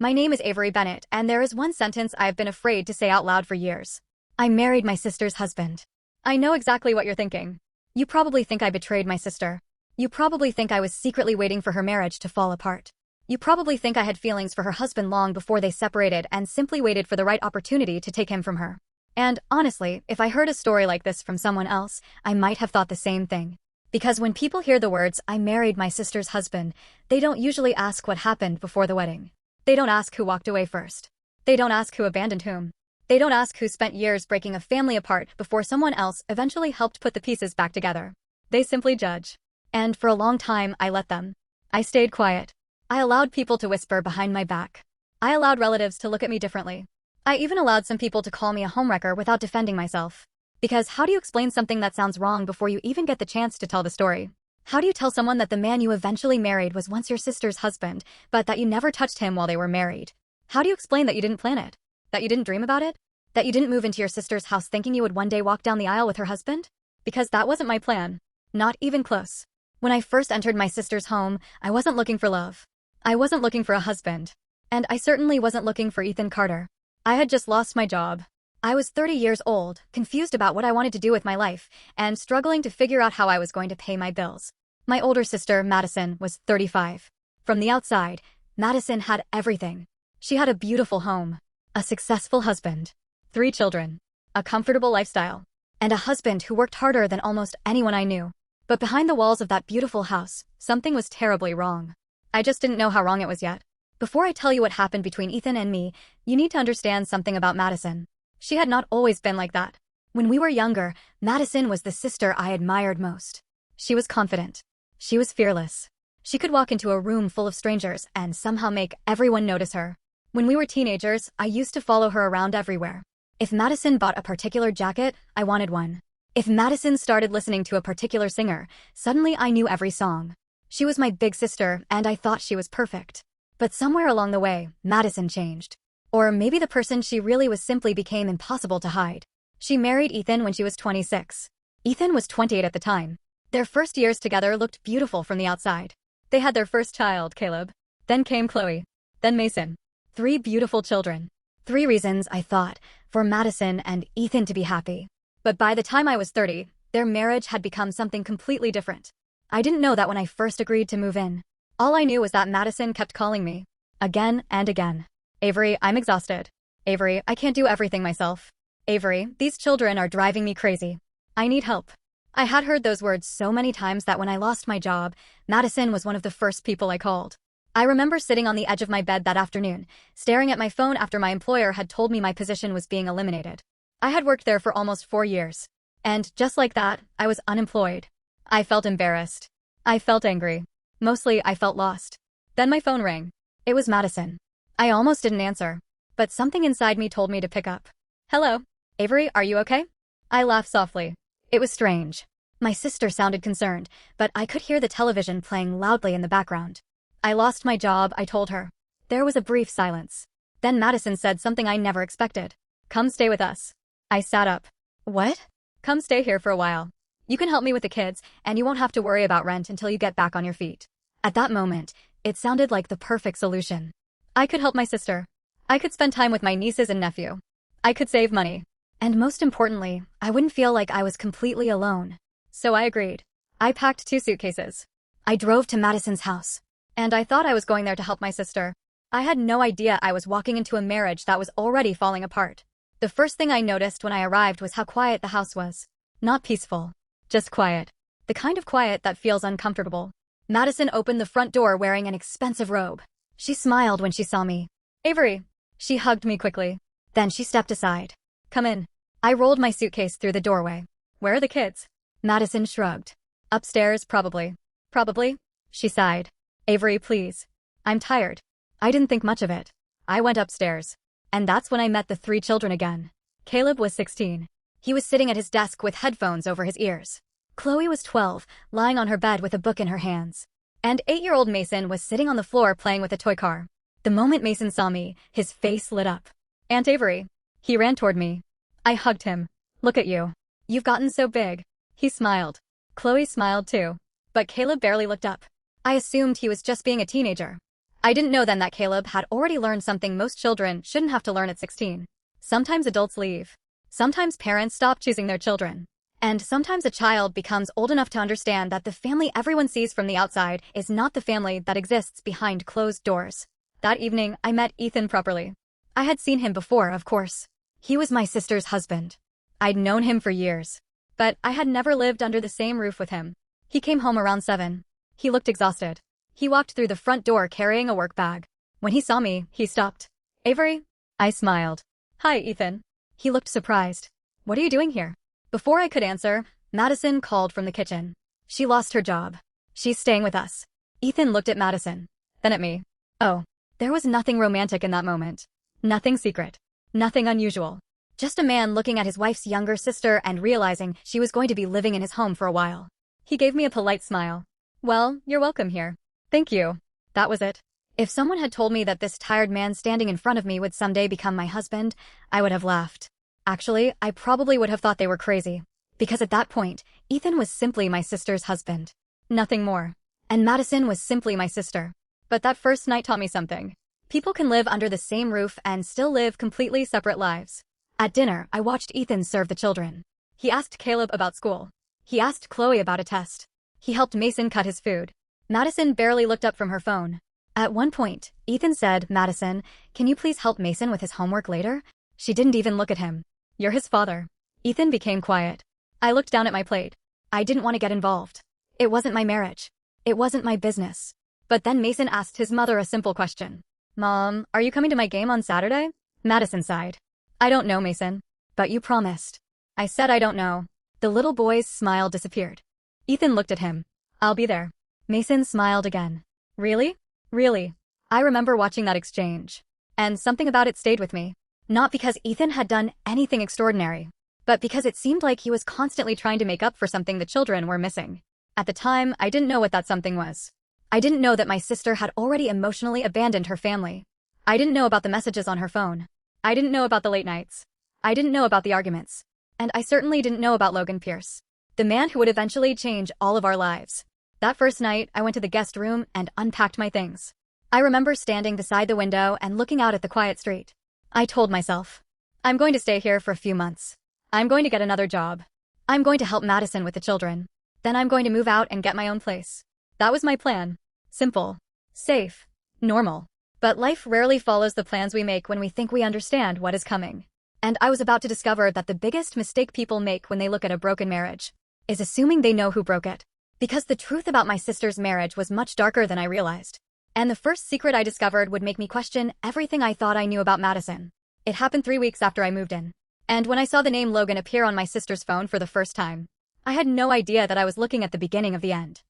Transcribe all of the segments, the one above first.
My name is Avery Bennett, and there is one sentence I've been afraid to say out loud for years. I married my sister's husband. I know exactly what you're thinking. You probably think I betrayed my sister. You probably think I was secretly waiting for her marriage to fall apart. You probably think I had feelings for her husband long before they separated and simply waited for the right opportunity to take him from her. And honestly, if I heard a story like this from someone else, I might have thought the same thing. Because when people hear the words, I married my sister's husband, they don't usually ask what happened before the wedding. They don't ask who walked away first. They don't ask who abandoned whom. They don't ask who spent years breaking a family apart before someone else eventually helped put the pieces back together. They simply judge. And for a long time, I let them. I stayed quiet. I allowed people to whisper behind my back. I allowed relatives to look at me differently. I even allowed some people to call me a homewrecker without defending myself. Because how do you explain something that sounds wrong before you even get the chance to tell the story? How do you tell someone that the man you eventually married was once your sister's husband, but that you never touched him while they were married? How do you explain that you didn't plan it? That you didn't dream about it? That you didn't move into your sister's house thinking you would one day walk down the aisle with her husband? Because that wasn't my plan. Not even close. When I first entered my sister's home, I wasn't looking for love. I wasn't looking for a husband. And I certainly wasn't looking for Ethan Carter. I had just lost my job. I was 30 years old, confused about what I wanted to do with my life, and struggling to figure out how I was going to pay my bills. My older sister, Madison, was 35. From the outside, Madison had everything. She had a beautiful home, a successful husband, 3 children, a comfortable lifestyle, and a husband who worked harder than almost anyone I knew. But behind the walls of that beautiful house, something was terribly wrong. I just didn't know how wrong it was yet. Before I tell you what happened between Ethan and me, you need to understand something about Madison. She had not always been like that. When we were younger, Madison was the sister I admired most. She was confident. She was fearless. She could walk into a room full of strangers and somehow make everyone notice her. When we were teenagers, I used to follow her around everywhere. If Madison bought a particular jacket, I wanted one. If Madison started listening to a particular singer, suddenly I knew every song. She was my big sister, and I thought she was perfect. But somewhere along the way, Madison changed. Or maybe the person she really was simply became impossible to hide. She married Ethan when she was 26. Ethan was 28 at the time. Their first years together looked beautiful from the outside. They had their first child, Caleb. Then came Chloe. Then Mason. 3 beautiful children. 3 reasons, I thought, for Madison and Ethan to be happy. But by the time I was 30, their marriage had become something completely different. I didn't know that when I first agreed to move in. All I knew was that Madison kept calling me. Again and again. Avery, I'm exhausted. Avery, I can't do everything myself. Avery, these children are driving me crazy. I need help. I had heard those words so many times that when I lost my job, Madison was one of the first people I called. I remember sitting on the edge of my bed that afternoon, staring at my phone after my employer had told me my position was being eliminated. I had worked there for almost 4 years. And just like that, I was unemployed. I felt embarrassed. I felt angry. Mostly, I felt lost. Then my phone rang. It was Madison. I almost didn't answer, but something inside me told me to pick up. Hello, Avery, are you okay? I laughed softly. It was strange. My sister sounded concerned, but I could hear the television playing loudly in the background. I lost my job, I told her. There was a brief silence. Then Madison said something I never expected. Come stay with us. I sat up. What? Come stay here for a while. You can help me with the kids, and you won't have to worry about rent until you get back on your feet. At that moment, it sounded like the perfect solution. I could help my sister. I could spend time with my nieces and nephew. I could save money. And most importantly, I wouldn't feel like I was completely alone. So I agreed. I packed 2 suitcases. I drove to Madison's house. And I thought I was going there to help my sister. I had no idea I was walking into a marriage that was already falling apart. The first thing I noticed when I arrived was how quiet the house was. Not peaceful. Just quiet. The kind of quiet that feels uncomfortable. Madison opened the front door wearing an expensive robe. She smiled when she saw me. Avery. She hugged me quickly. Then she stepped aside. Come in. I rolled my suitcase through the doorway. Where are the kids? Madison shrugged. Upstairs, probably. Probably? She sighed. Avery, please. I'm tired. I didn't think much of it. I went upstairs. And that's when I met the 3 children again. Caleb was 16. He was sitting at his desk with headphones over his ears. Chloe was 12, lying on her bed with a book in her hands. And 8-year-old Mason was sitting on the floor playing with a toy car. The moment Mason saw me, his face lit up. Aunt Avery. He ran toward me. I hugged him. Look at you. You've gotten so big. He smiled. Chloe smiled too. But Caleb barely looked up. I assumed he was just being a teenager. I didn't know then that Caleb had already learned something most children shouldn't have to learn at 16. Sometimes adults leave. Sometimes parents stop choosing their children. And sometimes a child becomes old enough to understand that the family everyone sees from the outside is not the family that exists behind closed doors. That evening, I met Ethan properly. I had seen him before, of course. He was my sister's husband. I'd known him for years. But I had never lived under the same roof with him. He came home around 7. He looked exhausted. He walked through the front door carrying a work bag. When he saw me, he stopped. "Avery?" I smiled. "Hi, Ethan." He looked surprised. "What are you doing here?" Before I could answer, Madison called from the kitchen. She lost her job. "She's staying with us." Ethan looked at Madison, then at me. Oh, there was nothing romantic in that moment. Nothing secret. Nothing unusual. Just a man looking at his wife's younger sister and realizing she was going to be living in his home for a while. He gave me a polite smile. "Well, you're welcome here." "Thank you." That was it. If someone had told me that this tired man standing in front of me would someday become my husband, I would have laughed. Actually, I probably would have thought they were crazy. Because at that point, Ethan was simply my sister's husband. Nothing more. And Madison was simply my sister. But that first night taught me something. People can live under the same roof and still live completely separate lives. At dinner, I watched Ethan serve the children. He asked Caleb about school. He asked Chloe about a test. He helped Mason cut his food. Madison barely looked up from her phone. At one point, Ethan said, "Madison, can you please help Mason with his homework later?" She didn't even look at him. "You're his father." Ethan became quiet. I looked down at my plate. I didn't want to get involved. It wasn't my marriage. It wasn't my business. But then Mason asked his mother a simple question. "Mom, are you coming to my game on Saturday?" Madison sighed. "I don't know, Mason. But you promised." I said I don't know. The little boy's smile disappeared. Ethan looked at him. "I'll be there." Mason smiled again. "Really? Really?" I remember watching that exchange. And something about it stayed with me. Not because Ethan had done anything extraordinary, but because it seemed like he was constantly trying to make up for something the children were missing. At the time, I didn't know what that something was. I didn't know that my sister had already emotionally abandoned her family. I didn't know about the messages on her phone. I didn't know about the late nights. I didn't know about the arguments. And I certainly didn't know about Logan Pierce, the man who would eventually change all of our lives. That first night, I went to the guest room and unpacked my things. I remember standing beside the window and looking out at the quiet street. I told myself, I'm going to stay here for a few months. I'm going to get another job. I'm going to help Madison with the children. Then I'm going to move out and get my own place. That was my plan. Simple. Safe. Normal. But life rarely follows the plans we make when we think we understand what is coming. And I was about to discover that the biggest mistake people make when they look at a broken marriage is assuming they know who broke it. Because the truth about my sister's marriage was much darker than I realized. And the first secret I discovered would make me question everything I thought I knew about Madison. It happened 3 weeks after I moved in. And when I saw the name Logan appear on my sister's phone for the first time, I had no idea that I was looking at the beginning of the end.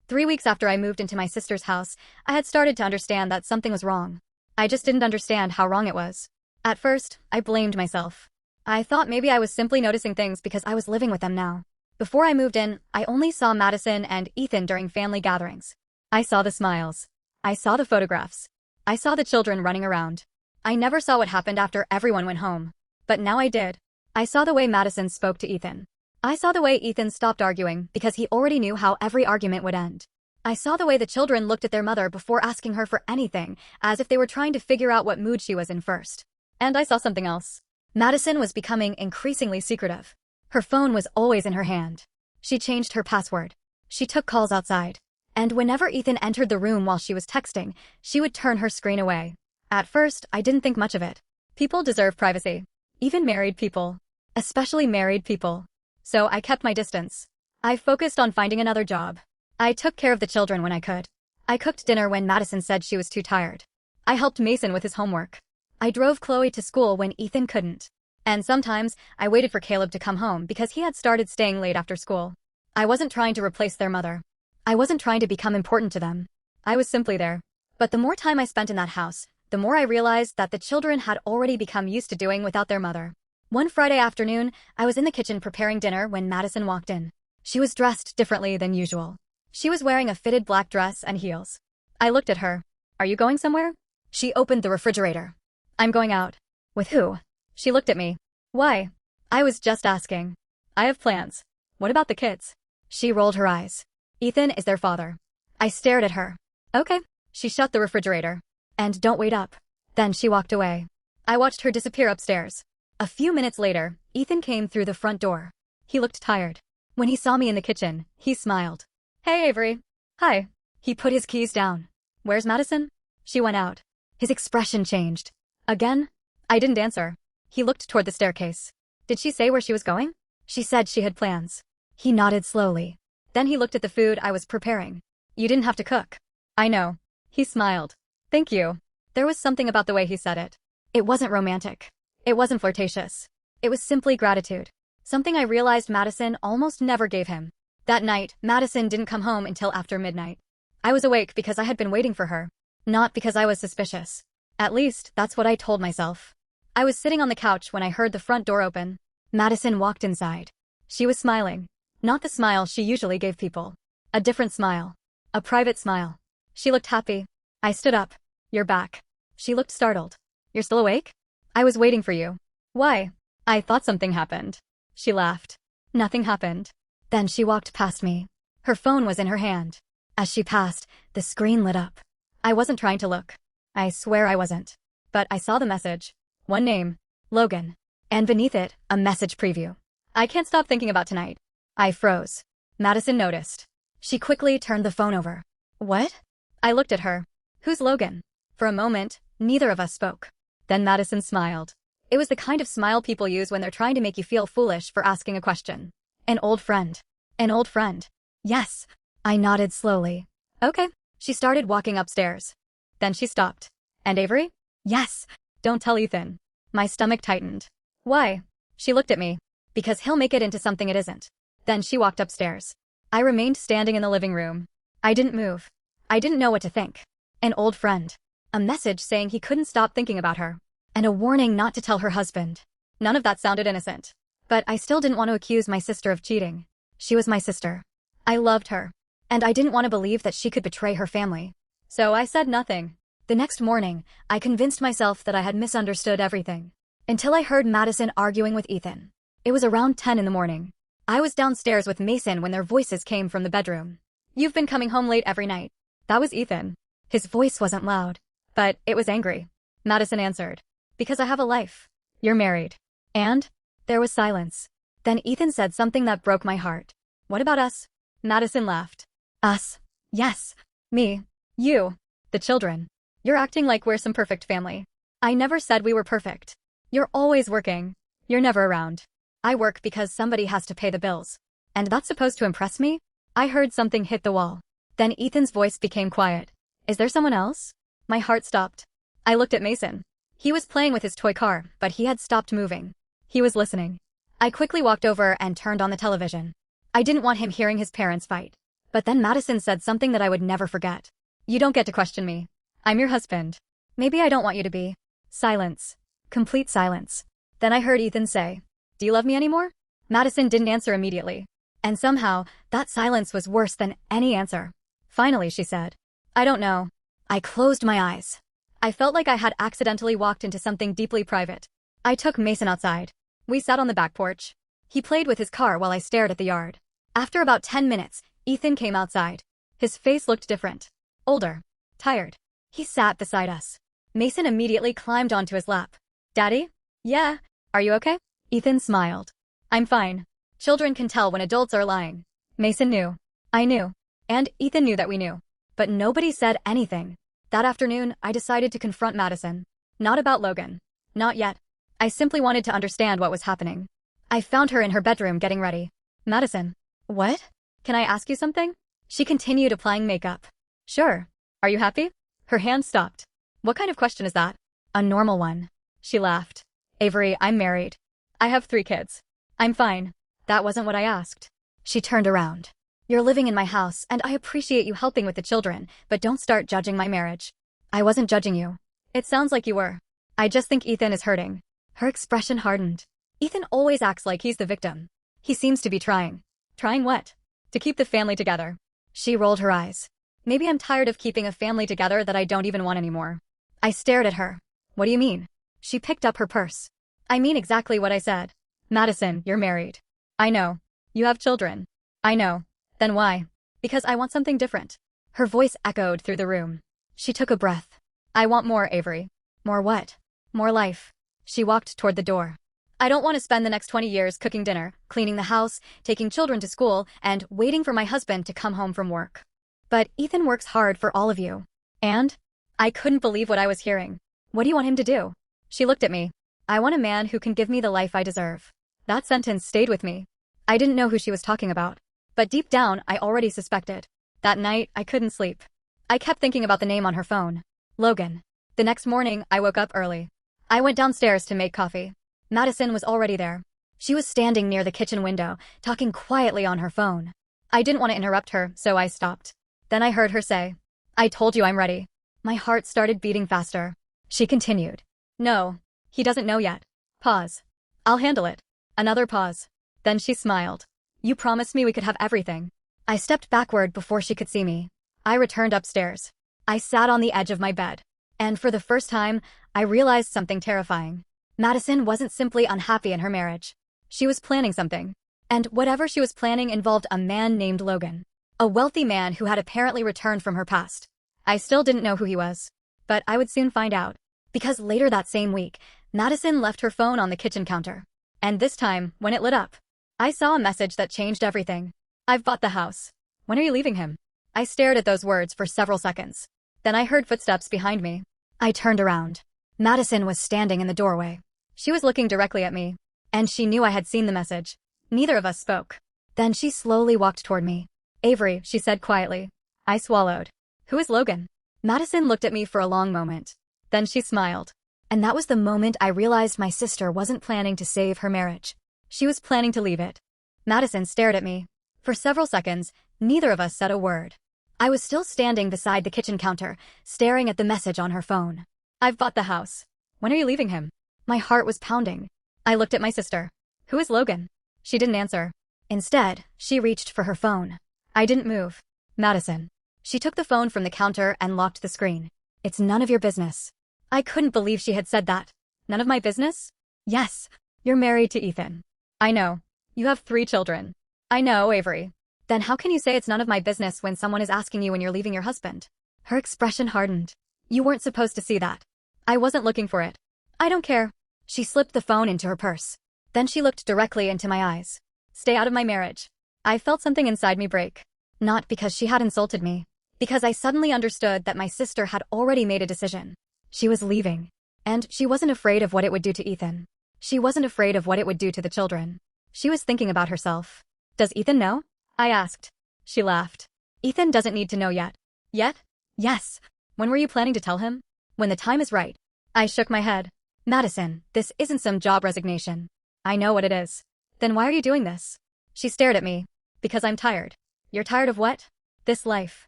3 weeks after I moved into my sister's house, I had started to understand that something was wrong. I just didn't understand how wrong it was. At first, I blamed myself. I thought maybe I was simply noticing things because I was living with them now. Before I moved in, I only saw Madison and Ethan during family gatherings. I saw the smiles. I saw the photographs. I saw the children running around. I never saw what happened after everyone went home. But now I did. I saw the way Madison spoke to Ethan. I saw the way Ethan stopped arguing because he already knew how every argument would end. I saw the way the children looked at their mother before asking her for anything, as if they were trying to figure out what mood she was in first. And I saw something else. Madison was becoming increasingly secretive. Her phone was always in her hand. She changed her password. She took calls outside. And whenever Ethan entered the room while she was texting, she would turn her screen away. At first, I didn't think much of it. People deserve privacy. Even married people. Especially married people. So I kept my distance. I focused on finding another job. I took care of the children when I could. I cooked dinner when Madison said she was too tired. I helped Mason with his homework. I drove Chloe to school when Ethan couldn't. And sometimes, I waited for Caleb to come home because he had started staying late after school. I wasn't trying to replace their mother. I wasn't trying to become important to them. I was simply there. But the more time I spent in that house, the more I realized that the children had already become used to doing without their mother. One Friday afternoon, I was in the kitchen preparing dinner when Madison walked in. She was dressed differently than usual. She was wearing a fitted black dress and heels. I looked at her. Are you going somewhere? She opened the refrigerator. I'm going out. With who? She looked at me. Why? I was just asking. I have plans. What about the kids? She rolled her eyes. Ethan is their father. I stared at her. Okay. She shut the refrigerator. And don't wait up. Then she walked away. I watched her disappear upstairs. A few minutes later, Ethan came through the front door. He looked tired. When he saw me in the kitchen, he smiled. Hey, Avery. Hi. He put his keys down. Where's Madison? She went out. His expression changed. Again? I didn't answer. He looked toward the staircase. Did she say where she was going? She said she had plans. He nodded slowly. Then he looked at the food I was preparing. You didn't have to cook. I know. He smiled. Thank you. There was something about the way he said it. It wasn't romantic. It wasn't flirtatious. It was simply gratitude. Something I realized Madison almost never gave him. That night, Madison didn't come home until after midnight. I was awake because I had been waiting for her. Not because I was suspicious. At least, that's what I told myself. I was sitting on the couch when I heard the front door open. Madison walked inside. She was smiling. Not the smile she usually gave people. A different smile. A private smile. She looked happy. I stood up. You're back. She looked startled. You're still awake? I was waiting for you. Why? I thought something happened. She laughed. Nothing happened. Then she walked past me. Her phone was in her hand. As she passed, the screen lit up. I wasn't trying to look. I swear I wasn't. But I saw the message. One name. Logan. And beneath it, a message preview. I can't stop thinking about tonight. I froze. Madison noticed. She quickly turned the phone over. What? I looked at her. Who's Logan? For a moment, neither of us spoke. Then Madison smiled. It was the kind of smile people use when they're trying to make you feel foolish for asking a question. An old friend. An old friend. Yes. I nodded slowly. Okay. She started walking upstairs. Then she stopped. And Avery? Yes. Don't tell Ethan. My stomach tightened. Why? She looked at me. Because he'll make it into something it isn't. Then she walked upstairs. I remained standing in the living room. I didn't move. I didn't know what to think. An old friend. A message saying he couldn't stop thinking about her. And a warning not to tell her husband. None of that sounded innocent. But I still didn't want to accuse my sister of cheating. She was my sister. I loved her. And I didn't want to believe that she could betray her family. So I said nothing. The next morning, I convinced myself that I had misunderstood everything. Until I heard Madison arguing with Ethan. It was around 10 in the morning. I was downstairs with Mason when their voices came from the bedroom. You've been coming home late every night. That was Ethan. His voice wasn't loud. But it was angry. Madison answered. Because I have a life. You're married. And? There was silence. Then Ethan said something that broke my heart. What about us? Madison laughed. Us? Yes. Me. You. The children. You're acting like we're some perfect family. I never said we were perfect. You're always working. You're never around. I work because somebody has to pay the bills. And that's supposed to impress me? I heard something hit the wall. Then Ethan's voice became quiet. Is there someone else? My heart stopped. I looked at Mason. He was playing with his toy car, but he had stopped moving. He was listening. I quickly walked over and turned on the television. I didn't want him hearing his parents fight. But then Madison said something that I would never forget. You don't get to question me. I'm your husband. Maybe I don't want you to be. Silence. Complete silence. Then I heard Ethan say, do you love me anymore? Madison didn't answer immediately. And somehow, that silence was worse than any answer. Finally, she said, I don't know. I closed my eyes. I felt like I had accidentally walked into something deeply private. I took Mason outside. We sat on the back porch. He played with his car while I stared at the yard. After about 10 minutes, Ethan came outside. His face looked different. Older. Tired. He sat beside us. Mason immediately climbed onto his lap. Daddy? Yeah. Are you okay? Ethan smiled. I'm fine. Children can tell when adults are lying. Mason knew. I knew. And Ethan knew that we knew. But nobody said anything. That afternoon, I decided to confront Madison. Not about Logan. Not yet. I simply wanted to understand what was happening. I found her in her bedroom getting ready. Madison. What? Can I ask you something? She continued applying makeup. Sure. Are you happy? Her hand stopped. What kind of question is that? A normal one. She laughed. Avery, I'm married. I have 3 kids. I'm fine. That wasn't what I asked. She turned around. You're living in my house, and I appreciate you helping with the children, but don't start judging my marriage. I wasn't judging you. It sounds like you were. I just think Ethan is hurting. Her expression hardened. Ethan always acts like he's the victim. He seems to be trying. Trying what? To keep the family together. She rolled her eyes. Maybe I'm tired of keeping a family together that I don't even want anymore. I stared at her. What do you mean? She picked up her purse. I mean exactly what I said. Madison, you're married. I know. You have children. I know. Then why? Because I want something different. Her voice echoed through the room. She took a breath. I want more, Avery. More what? More life. She walked toward the door. I don't want to spend the next 20 years cooking dinner, cleaning the house, taking children to school, and waiting for my husband to come home from work. But Ethan works hard for all of you. And? I couldn't believe what I was hearing. What do you want him to do? She looked at me. I want a man who can give me the life I deserve. That sentence stayed with me. I didn't know who she was talking about. But deep down, I already suspected. That night, I couldn't sleep. I kept thinking about the name on her phone. Logan. The next morning, I woke up early. I went downstairs to make coffee. Madison was already there. She was standing near the kitchen window, talking quietly on her phone. I didn't want to interrupt her, so I stopped. Then I heard her say, "I told you I'm ready." My heart started beating faster. She continued, "No, he doesn't know yet." Pause. "I'll handle it." Another pause. Then she smiled. "You promised me we could have everything." I stepped backward before she could see me. I returned upstairs. I sat on the edge of my bed. And for the first time, I realized something terrifying. Madison wasn't simply unhappy in her marriage. She was planning something. And whatever she was planning involved a man named Logan. A wealthy man who had apparently returned from her past. I still didn't know who he was. But I would soon find out. Because later that same week, Madison left her phone on the kitchen counter. And this time, when it lit up, I saw a message that changed everything. "I've bought the house. When are you leaving him?" I stared at those words for several seconds. Then I heard footsteps behind me. I turned around. Madison was standing in the doorway. She was looking directly at me. And she knew I had seen the message. Neither of us spoke. Then she slowly walked toward me. "Avery," she said quietly. I swallowed. "Who is Logan?" Madison looked at me for a long moment. Then she smiled. And that was the moment I realized my sister wasn't planning to save her marriage. She was planning to leave it. Madison stared at me. For several seconds, neither of us said a word. I was still standing beside the kitchen counter, staring at the message on her phone. "I've bought the house. When are you leaving him?" My heart was pounding. I looked at my sister. "Who is Logan?" She didn't answer. Instead, she reached for her phone. I didn't move. "Madison." She took the phone from the counter and locked the screen. "It's none of your business." I couldn't believe she had said that. None of my business? Yes. You're married to Ethan. I know. You have 3 children. I know, Avery. Then how can you say it's none of my business when someone is asking you when you're leaving your husband? Her expression hardened. You weren't supposed to see that. I wasn't looking for it. I don't care. She slipped the phone into her purse. Then she looked directly into my eyes. Stay out of my marriage. I felt something inside me break. Not because she had insulted me. Because I suddenly understood that my sister had already made a decision. She was leaving. And she wasn't afraid of what it would do to Ethan. She wasn't afraid of what it would do to the children. She was thinking about herself. Does Ethan know? I asked. She laughed. Ethan doesn't need to know yet. Yet? Yes. When were you planning to tell him? When the time is right. I shook my head. Madison, this isn't some job resignation. I know what it is. Then why are you doing this? She stared at me. Because I'm tired. You're tired of what? This life.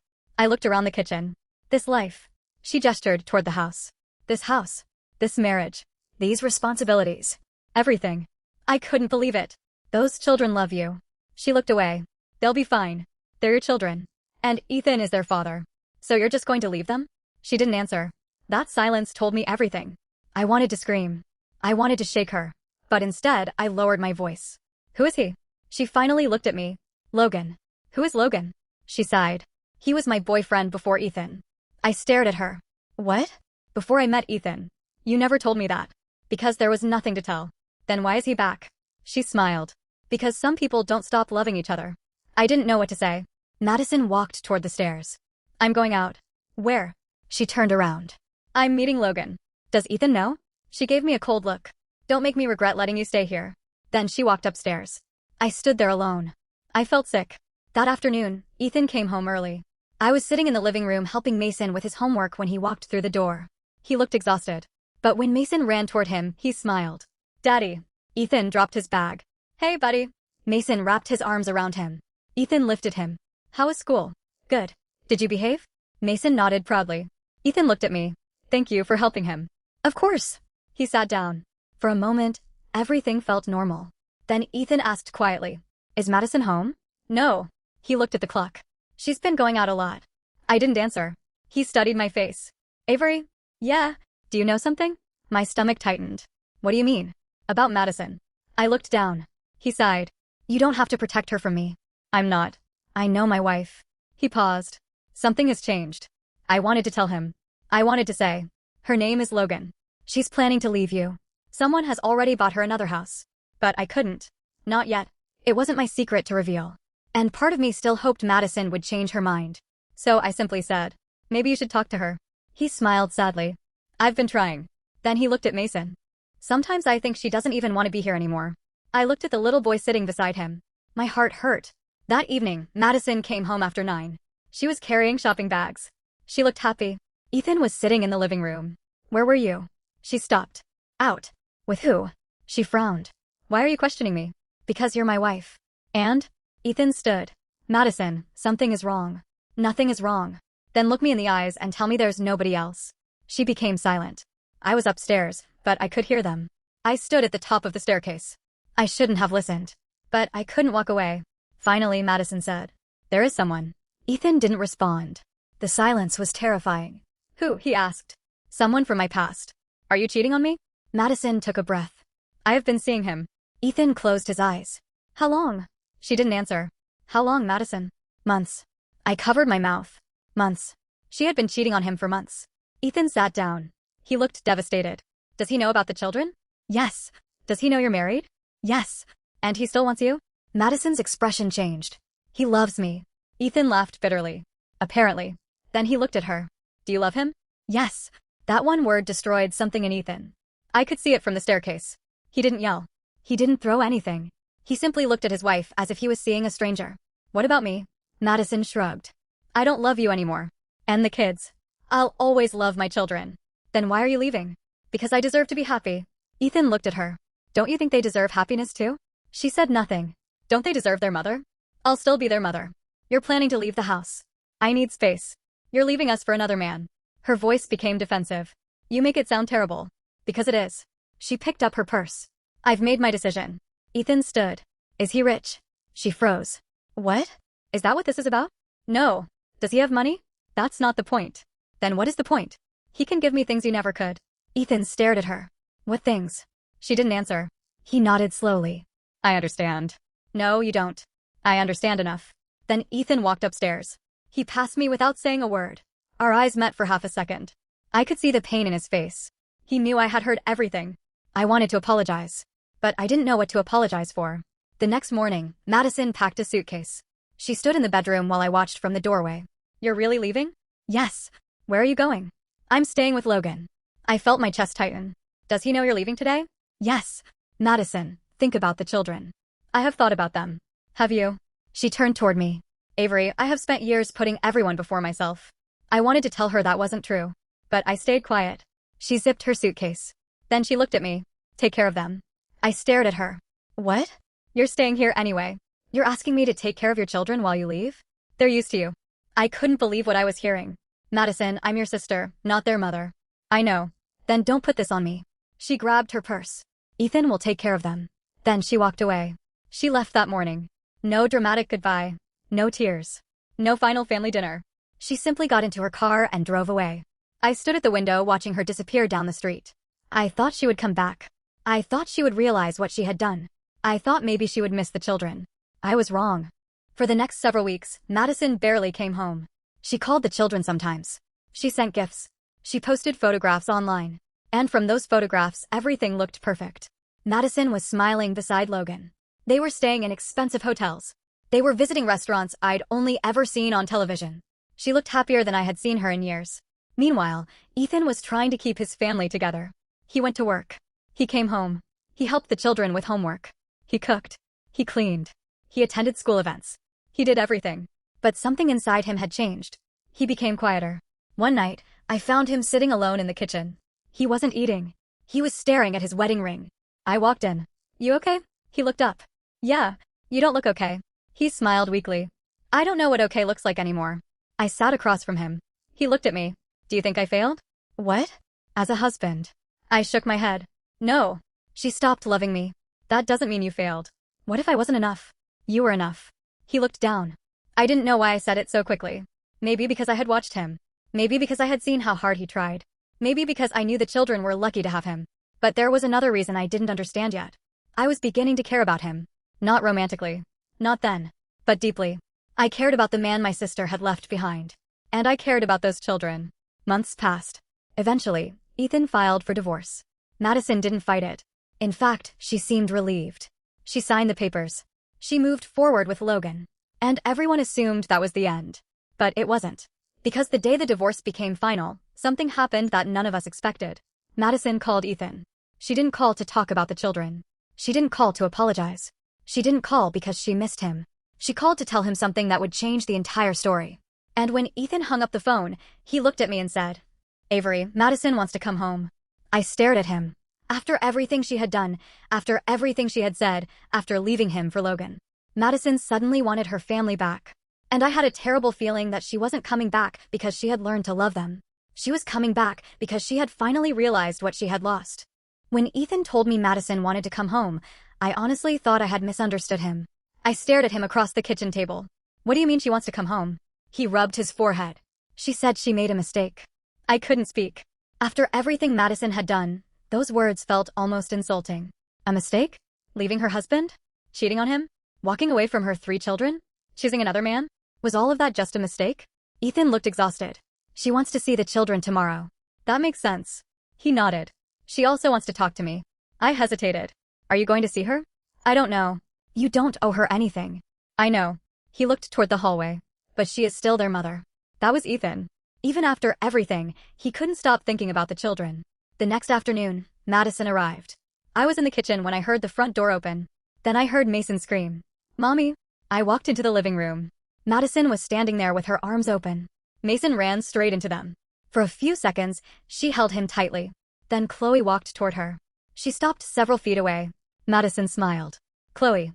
I looked around the kitchen. This life. She gestured toward the house. This house. This marriage. These responsibilities. Everything. I couldn't believe it. Those children love you. She looked away. They'll be fine. They're your children. And Ethan is their father. So you're just going to leave them? She didn't answer. That silence told me everything. I wanted to scream. I wanted to shake her. But instead, I lowered my voice. Who is he? She finally looked at me. Logan. Who is Logan? She sighed. He was my boyfriend before Ethan. I stared at her. What? Before I met Ethan. You never told me that. Because there was nothing to tell. Then why is he back? She smiled. Because some people don't stop loving each other. I didn't know what to say. Madison walked toward the stairs. I'm going out. Where? She turned around. I'm meeting Logan. Does Ethan know? She gave me a cold look. Don't make me regret letting you stay here. Then she walked upstairs. I stood there alone. I felt sick. That afternoon, Ethan came home early. I was sitting in the living room helping Mason with his homework when he walked through the door. He looked exhausted. But when Mason ran toward him, he smiled. Daddy. Ethan dropped his bag. Hey, buddy. Mason wrapped his arms around him. Ethan lifted him. How was school? Good. Did you behave? Mason nodded proudly. Ethan looked at me. Thank you for helping him. Of course. He sat down. For a moment, everything felt normal. Then Ethan asked quietly, Is Madison home? No. He looked at the clock. She's been going out a lot. I didn't answer. He studied my face. Avery? Yeah. Do you know something? My stomach tightened. What do you mean? About Madison. I looked down. He sighed. You don't have to protect her from me. I'm not. I know my wife. He paused. Something has changed. I wanted to tell him. I wanted to say, Her name is Logan. She's planning to leave you. Someone has already bought her another house. But I couldn't. Not yet. It wasn't my secret to reveal. And part of me still hoped Madison would change her mind. So I simply said, maybe you should talk to her. He smiled sadly. I've been trying. Then he looked at Mason. Sometimes I think she doesn't even want to be here anymore. I looked at the little boy sitting beside him. My heart hurt. That evening, Madison came home after 9. She was carrying shopping bags. She looked happy. Ethan was sitting in the living room. Where were you? She stopped. Out. With who? She frowned. Why are you questioning me? Because you're my wife. And? Ethan stood. Madison, something is wrong. Nothing is wrong. Then look me in the eyes and tell me there's nobody else. She became silent. I was upstairs, but I could hear them. I stood at the top of the staircase. I shouldn't have listened. But I couldn't walk away. Finally, Madison said, there is someone. Ethan didn't respond. The silence was terrifying. Who? He asked. Someone from my past. Are you cheating on me? Madison took a breath. I have been seeing him. Ethan closed his eyes. How long? She didn't answer. How long, Madison? Months. I covered my mouth. Months. She had been cheating on him for months. Ethan sat down. He looked devastated. Does he know about the children? Yes. Does he know you're married? Yes. And he still wants you? Madison's expression changed. He loves me. Ethan laughed bitterly. Apparently. Then he looked at her. Do you love him? Yes. That one word destroyed something in Ethan. I could see it from the staircase. He didn't yell. He didn't throw anything. He simply looked at his wife as if he was seeing a stranger. What about me? Madison shrugged. I don't love you anymore. And the kids. I'll always love my children. Then why are you leaving? Because I deserve to be happy. Ethan looked at her. Don't you think they deserve happiness too? She said nothing. Don't they deserve their mother? I'll still be their mother. You're planning to leave the house. I need space. You're leaving us for another man. Her voice became defensive. You make it sound terrible. Because it is. She picked up her purse. I've made my decision. Ethan stood. Is he rich? She froze. What? Is that what this is about? No. Does he have money? That's not the point. Then what is the point? He can give me things you never could. Ethan stared at her. What things? She didn't answer. He nodded slowly. I understand. No, you don't. I understand enough. Then Ethan walked upstairs. He passed me without saying a word. Our eyes met for half a second. I could see the pain in his face. He knew I had heard everything. I wanted to apologize. But I didn't know what to apologize for. The next morning, Madison packed a suitcase. She stood in the bedroom while I watched from the doorway. You're really leaving? Yes. Where are you going? I'm staying with Logan. I felt my chest tighten. Does he know you're leaving today? Yes. Madison, think about the children. I have thought about them. Have you? She turned toward me. Avery, I have spent years putting everyone before myself. I wanted to tell her that wasn't true. But I stayed quiet. She zipped her suitcase. Then she looked at me. Take care of them. I stared at her. What? You're staying here anyway. You're asking me to take care of your children while you leave? They're used to you. I couldn't believe what I was hearing. Madison, I'm your sister, not their mother. I know. Then don't put this on me. She grabbed her purse. Ethan will take care of them. Then she walked away. She left that morning. No dramatic goodbye. No tears. No final family dinner. She simply got into her car and drove away. I stood at the window watching her disappear down the street. I thought she would come back. I thought she would realize what she had done. I thought maybe she would miss the children. I was wrong. For the next several weeks, Madison barely came home. She called the children sometimes. She sent gifts. She posted photographs online. And from those photographs, everything looked perfect. Madison was smiling beside Logan. They were staying in expensive hotels. They were visiting restaurants I'd only ever seen on television. She looked happier than I had seen her in years. Meanwhile, Ethan was trying to keep his family together. He went to work. He came home. He helped the children with homework. He cooked. He cleaned. He attended school events. He did everything. But something inside him had changed. He became quieter. One night, I found him sitting alone in the kitchen. He wasn't eating. He was staring at his wedding ring. I walked in. You okay? He looked up. Yeah, you don't look okay. He smiled weakly. I don't know what okay looks like anymore. I sat across from him. He looked at me. Do you think I failed? What? As a husband. I shook my head. No. She stopped loving me. That doesn't mean you failed. What if I wasn't enough? You were enough. He looked down. I didn't know why I said it so quickly. Maybe because I had watched him. Maybe because I had seen how hard he tried. Maybe because I knew the children were lucky to have him. But there was another reason I didn't understand yet. I was beginning to care about him. Not romantically. Not then. But deeply. I cared about the man my sister had left behind. And I cared about those children. Months passed. Eventually, Ethan filed for divorce. Madison didn't fight it. In fact, she seemed relieved. She signed the papers. She moved forward with Logan. And everyone assumed that was the end. But it wasn't. Because the day the divorce became final, something happened that none of us expected. Madison called Ethan. She didn't call to talk about the children. She didn't call to apologize. She didn't call because she missed him. She called to tell him something that would change the entire story. And when Ethan hung up the phone, he looked at me and said, "Avery, Madison wants to come home." I stared at him. After everything she had done, after everything she had said, after leaving him for Logan, Madison suddenly wanted her family back. And I had a terrible feeling that she wasn't coming back because she had learned to love them. She was coming back because she had finally realized what she had lost. When Ethan told me Madison wanted to come home, I honestly thought I had misunderstood him. I stared at him across the kitchen table. "What do you mean she wants to come home?" He rubbed his forehead. "She said she made a mistake." I couldn't speak. After everything Madison had done, those words felt almost insulting. A mistake? Leaving her husband? Cheating on him? Walking away from her 3 children? Choosing another man? Was all of that just a mistake? Ethan looked exhausted. "She wants to see the children tomorrow." "That makes sense." He nodded. "She also wants to talk to me." I hesitated. "Are you going to see her?" "I don't know." "You don't owe her anything." "I know." He looked toward the hallway. "But she is still their mother." That was Ethan. Even after everything, he couldn't stop thinking about the children. The next afternoon, Madison arrived. I was in the kitchen when I heard the front door open. Then I heard Mason scream, "Mommy!" I walked into the living room. Madison was standing there with her arms open. Mason ran straight into them. For a few seconds, she held him tightly. Then Chloe walked toward her. She stopped several feet away. Madison smiled. Chloe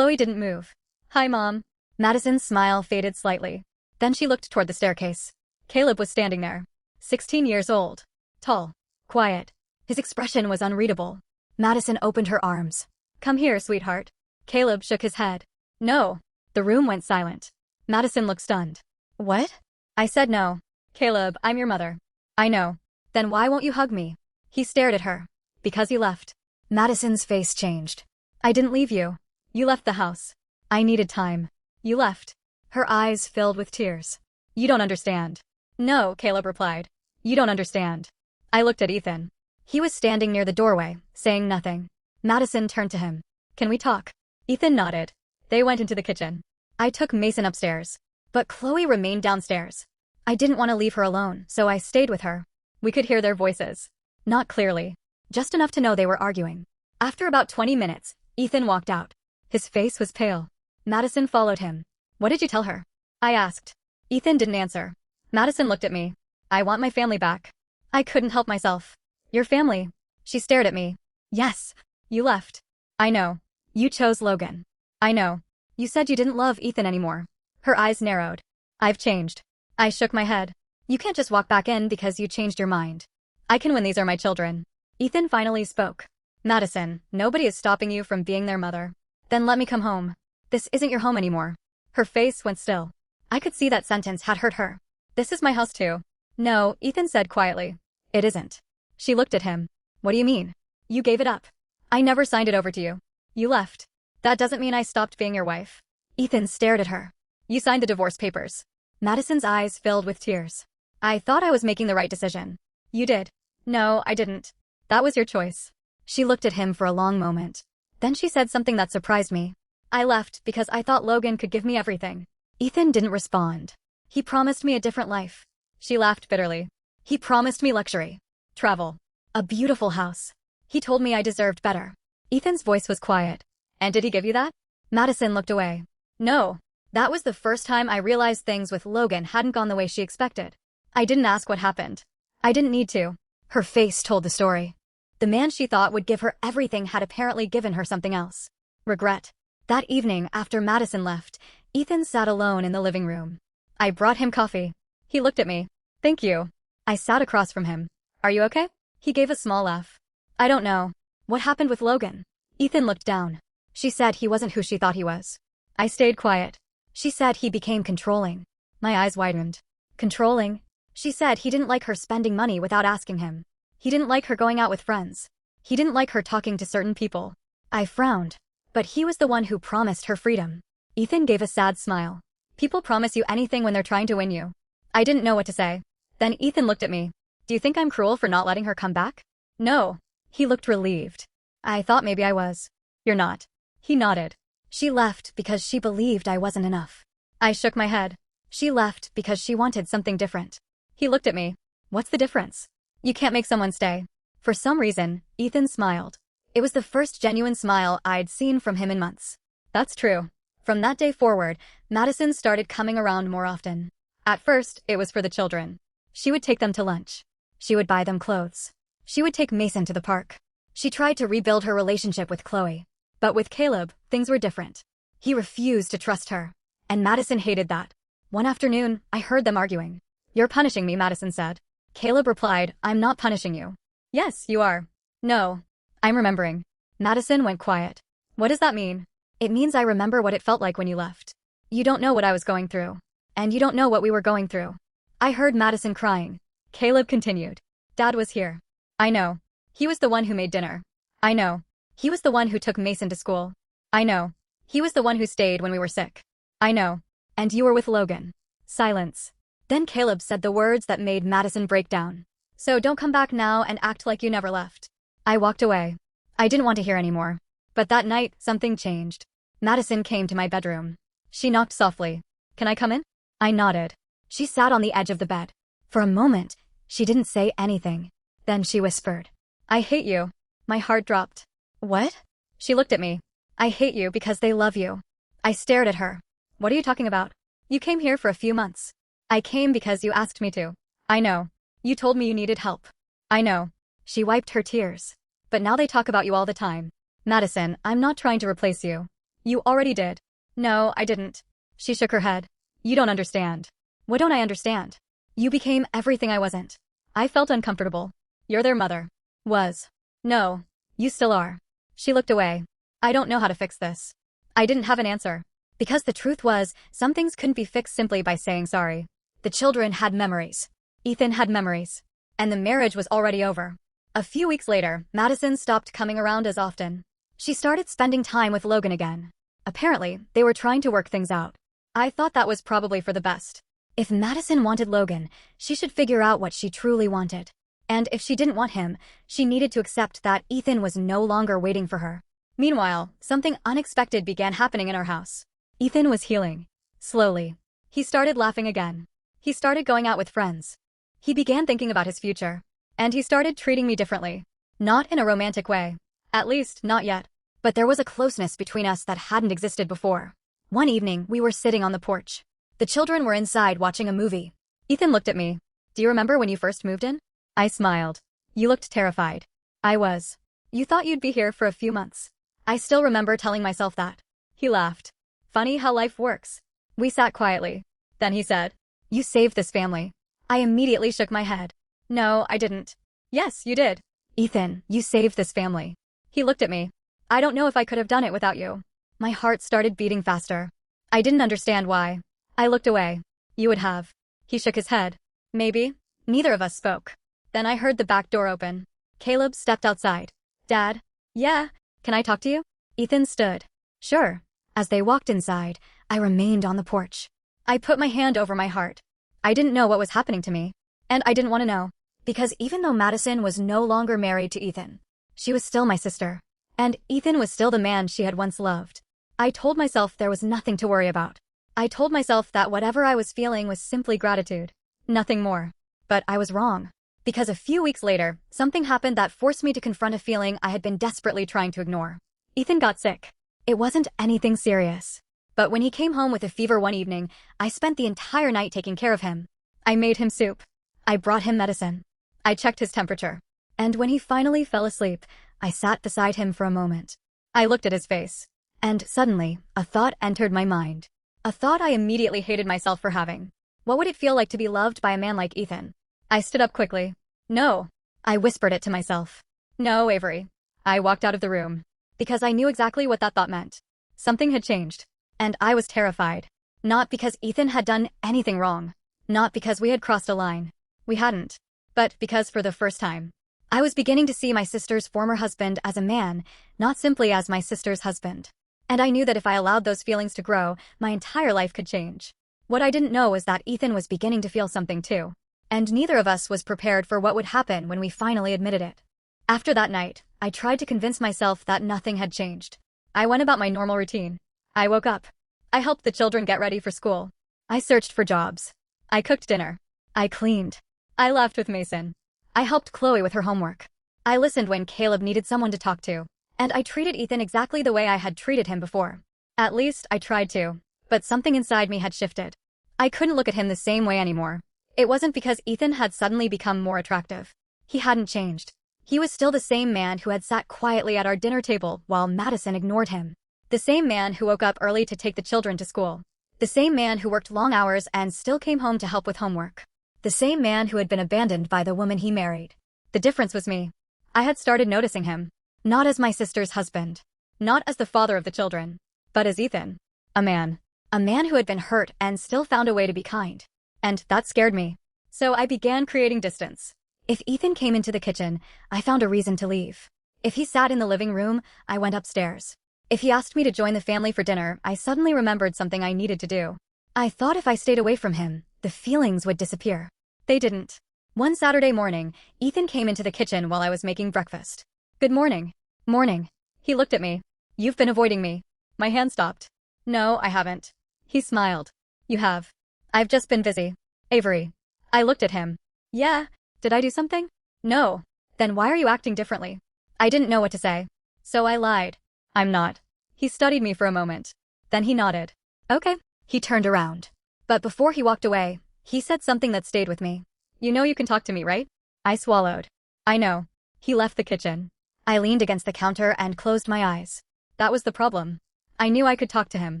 didn't move. "Hi, Mom." Madison's smile faded slightly. Then she looked toward the staircase. Caleb was standing there. 16 years old. Tall. Quiet. His expression was unreadable. Madison opened her arms. "Come here, sweetheart." Caleb shook his head. "No." The room went silent. Madison looked stunned. "What?" I said no. "Caleb, I'm your mother." "I know." "Then why won't you hug me?" He stared at her. "Because you left." Madison's face changed. "I didn't leave you. You left the house. I needed time. You left." Her eyes filled with tears. "You don't understand." "No," Caleb replied. "You don't understand." I looked at Ethan. He was standing near the doorway, saying nothing. Madison turned to him. "Can we talk?" Ethan nodded. They went into the kitchen. I took Mason upstairs. But Chloe remained downstairs. I didn't want to leave her alone, so I stayed with her. We could hear their voices. Not clearly. Just enough to know they were arguing. After about 20 minutes, Ethan walked out. His face was pale. Madison followed him. "What did you tell her?" I asked. Ethan didn't answer. Madison looked at me. "I want my family back." I couldn't help myself. "Your family?" She stared at me. "Yes. You left." "I know. You chose Logan." "I know. You said you didn't love Ethan anymore." Her eyes narrowed. "I've changed." I shook my head. "You can't just walk back in because you changed your mind. I can when these are my children." Ethan finally spoke. "Madison, nobody is stopping you from being their mother." "Then let me come home." "This isn't your home anymore." Her face went still. I could see that sentence had hurt her. "This is my house too." "No," Ethan said quietly. "It isn't." She looked at him. "What do you mean?" "You gave it up. I never signed it over to you. You left. That doesn't mean I stopped being your wife." Ethan stared at her. "You signed the divorce papers." Madison's eyes filled with tears. "I thought I was making the right decision." "You did." "No, I didn't. That was your choice." She looked at him for a long moment. Then she said something that surprised me. "I left because I thought Logan could give me everything." Ethan didn't respond. "He promised me a different life." She laughed bitterly. "He promised me luxury. Travel. A beautiful house. He told me I deserved better." Ethan's voice was quiet. "And did he give you that?" Madison looked away. "No." That was the first time I realized things with Logan hadn't gone the way she expected. I didn't ask what happened. I didn't need to. Her face told the story. The man she thought would give her everything had apparently given her something else. Regret. That evening, after Madison left, Ethan sat alone in the living room. I brought him coffee. He looked at me. "Thank you." I sat across from him. "Are you okay?" He gave a small laugh. "I don't know. What happened with Logan?" Ethan looked down. She said he wasn't who she thought he was. I stayed quiet. She said he became controlling. My eyes widened. Controlling? She said he didn't like her spending money without asking him. He didn't like her going out with friends. He didn't like her talking to certain people. I frowned. But he was the one who promised her freedom. Ethan gave a sad smile. "People promise you anything when they're trying to win you." I didn't know what to say. Then Ethan looked at me. Do you think I'm cruel for not letting her come back? No. He looked relieved. I thought maybe I was. You're not. He nodded. She left because she believed I wasn't enough. I shook my head. She left because she wanted something different. He looked at me. What's the difference? You can't make someone stay. For some reason, Ethan smiled. It was the first genuine smile I'd seen from him in months. That's true. From that day forward, Madison started coming around more often. At first, it was for the children. She would take them to lunch. She would buy them clothes. She would take Mason to the park. She tried to rebuild her relationship with Chloe. But with Caleb, things were different. He refused to trust her. And Madison hated that. One afternoon, I heard them arguing. You're punishing me, Madison said. Caleb replied, I'm not punishing you. Yes, you are. No. I'm remembering. Madison went quiet. What does that mean? It means I remember what it felt like when you left. You don't know what I was going through. And you don't know what we were going through. I heard Madison crying. Caleb continued. Dad was here. I know. He was the one who made dinner. I know. He was the one who took Mason to school. I know. He was the one who stayed when we were sick. I know. And you were with Logan. Silence. Then Caleb said the words that made Madison break down. So don't come back now and act like you never left. I walked away. I didn't want to hear anymore. But that night, something changed. Madison came to my bedroom. She knocked softly. Can I come in? I nodded. She sat on the edge of the bed. For a moment, she didn't say anything. Then she whispered. I hate you. My heart dropped. What? She looked at me. I hate you because they love you. I stared at her. What are you talking about? You came here for a few months. I came because you asked me to. I know. You told me you needed help. I know. She wiped her tears. But now they talk about you all the time. Madison, I'm not trying to replace you. You already did. No, I didn't. She shook her head. You don't understand. What don't I understand? You became everything I wasn't. I felt uncomfortable. You're their mother. Was. No. You still are. She looked away. I don't know how to fix this. I didn't have an answer. Because the truth was, some things couldn't be fixed simply by saying sorry. The children had memories. Ethan had memories. And the marriage was already over. A few weeks later, Madison stopped coming around as often. She started spending time with Logan again. Apparently, they were trying to work things out. I thought that was probably for the best. If Madison wanted Logan, she should figure out what she truly wanted. And if she didn't want him, she needed to accept that Ethan was no longer waiting for her. Meanwhile, something unexpected began happening in our house. Ethan was healing. Slowly. He started laughing again. He started going out with friends. He began thinking about his future. And he started treating me differently. Not in a romantic way. At least, not yet. But there was a closeness between us that hadn't existed before. One evening, we were sitting on the porch. The children were inside watching a movie. Ethan looked at me. Do you remember when you first moved in? I smiled. You looked terrified. I was. You thought you'd be here for a few months. I still remember telling myself that. He laughed. Funny how life works. We sat quietly. Then he said, You saved this family. I immediately shook my head. No, I didn't. Yes, you did. Ethan, you saved this family. He looked at me. I don't know if I could have done it without you. My heart started beating faster. I didn't understand why. I looked away. You would have. He shook his head. Maybe. Neither of us spoke. Then I heard the back door open. Caleb stepped outside. Dad? Yeah? Can I talk to you? Ethan stood. Sure. As they walked inside, I remained on the porch. I put my hand over my heart. I didn't know what was happening to me. And I didn't want to know. Because even though Madison was no longer married to Ethan, she was still my sister. And Ethan was still the man she had once loved. I told myself there was nothing to worry about. I told myself that whatever I was feeling was simply gratitude. Nothing more. But I was wrong. Because a few weeks later, something happened that forced me to confront a feeling I had been desperately trying to ignore. Ethan got sick. It wasn't anything serious. But when he came home with a fever one evening, I spent the entire night taking care of him. I made him soup. I brought him medicine. I checked his temperature. And when he finally fell asleep, I sat beside him for a moment. I looked at his face. And suddenly, a thought entered my mind. A thought I immediately hated myself for having. What would it feel like to be loved by a man like Ethan? I stood up quickly. No. I whispered it to myself. No, Avery. I walked out of the room. Because I knew exactly what that thought meant. Something had changed. And I was terrified. Not because Ethan had done anything wrong. Not because we had crossed a line. We hadn't. But because for the first time, I was beginning to see my sister's former husband as a man, not simply as my sister's husband. And I knew that if I allowed those feelings to grow, my entire life could change. What I didn't know was that Ethan was beginning to feel something too. And neither of us was prepared for what would happen when we finally admitted it. After that night, I tried to convince myself that nothing had changed. I went about my normal routine. I woke up. I helped the children get ready for school. I searched for jobs. I cooked dinner. I cleaned. I laughed with Mason. I helped Chloe with her homework. I listened when Caleb needed someone to talk to. And I treated Ethan exactly the way I had treated him before. At least, I tried to. But something inside me had shifted. I couldn't look at him the same way anymore. It wasn't because Ethan had suddenly become more attractive. He hadn't changed. He was still the same man who had sat quietly at our dinner table while Madison ignored him. The same man who woke up early to take the children to school. The same man who worked long hours and still came home to help with homework. The same man who had been abandoned by the woman he married. The difference was me. I had started noticing him. Not as my sister's husband. Not as the father of the children. But as Ethan. A man. A man who had been hurt and still found a way to be kind. And that scared me. So I began creating distance. If Ethan came into the kitchen, I found a reason to leave. If he sat in the living room, I went upstairs. If he asked me to join the family for dinner, I suddenly remembered something I needed to do. I thought if I stayed away from him, the feelings would disappear. They didn't. One Saturday morning, Ethan came into the kitchen while I was making breakfast. Good morning. Morning. He looked at me. You've been avoiding me. My hand stopped. No, I haven't. He smiled. You have. I've just been busy. Avery. I looked at him. Yeah. Did I do something? No. Then why are you acting differently? I didn't know what to say. So I lied. I'm not. He studied me for a moment. Then he nodded. Okay. He turned around. But before he walked away, he said something that stayed with me. You know you can talk to me, right? I swallowed. I know. He left the kitchen. I leaned against the counter and closed my eyes. That was the problem. I knew I could talk to him.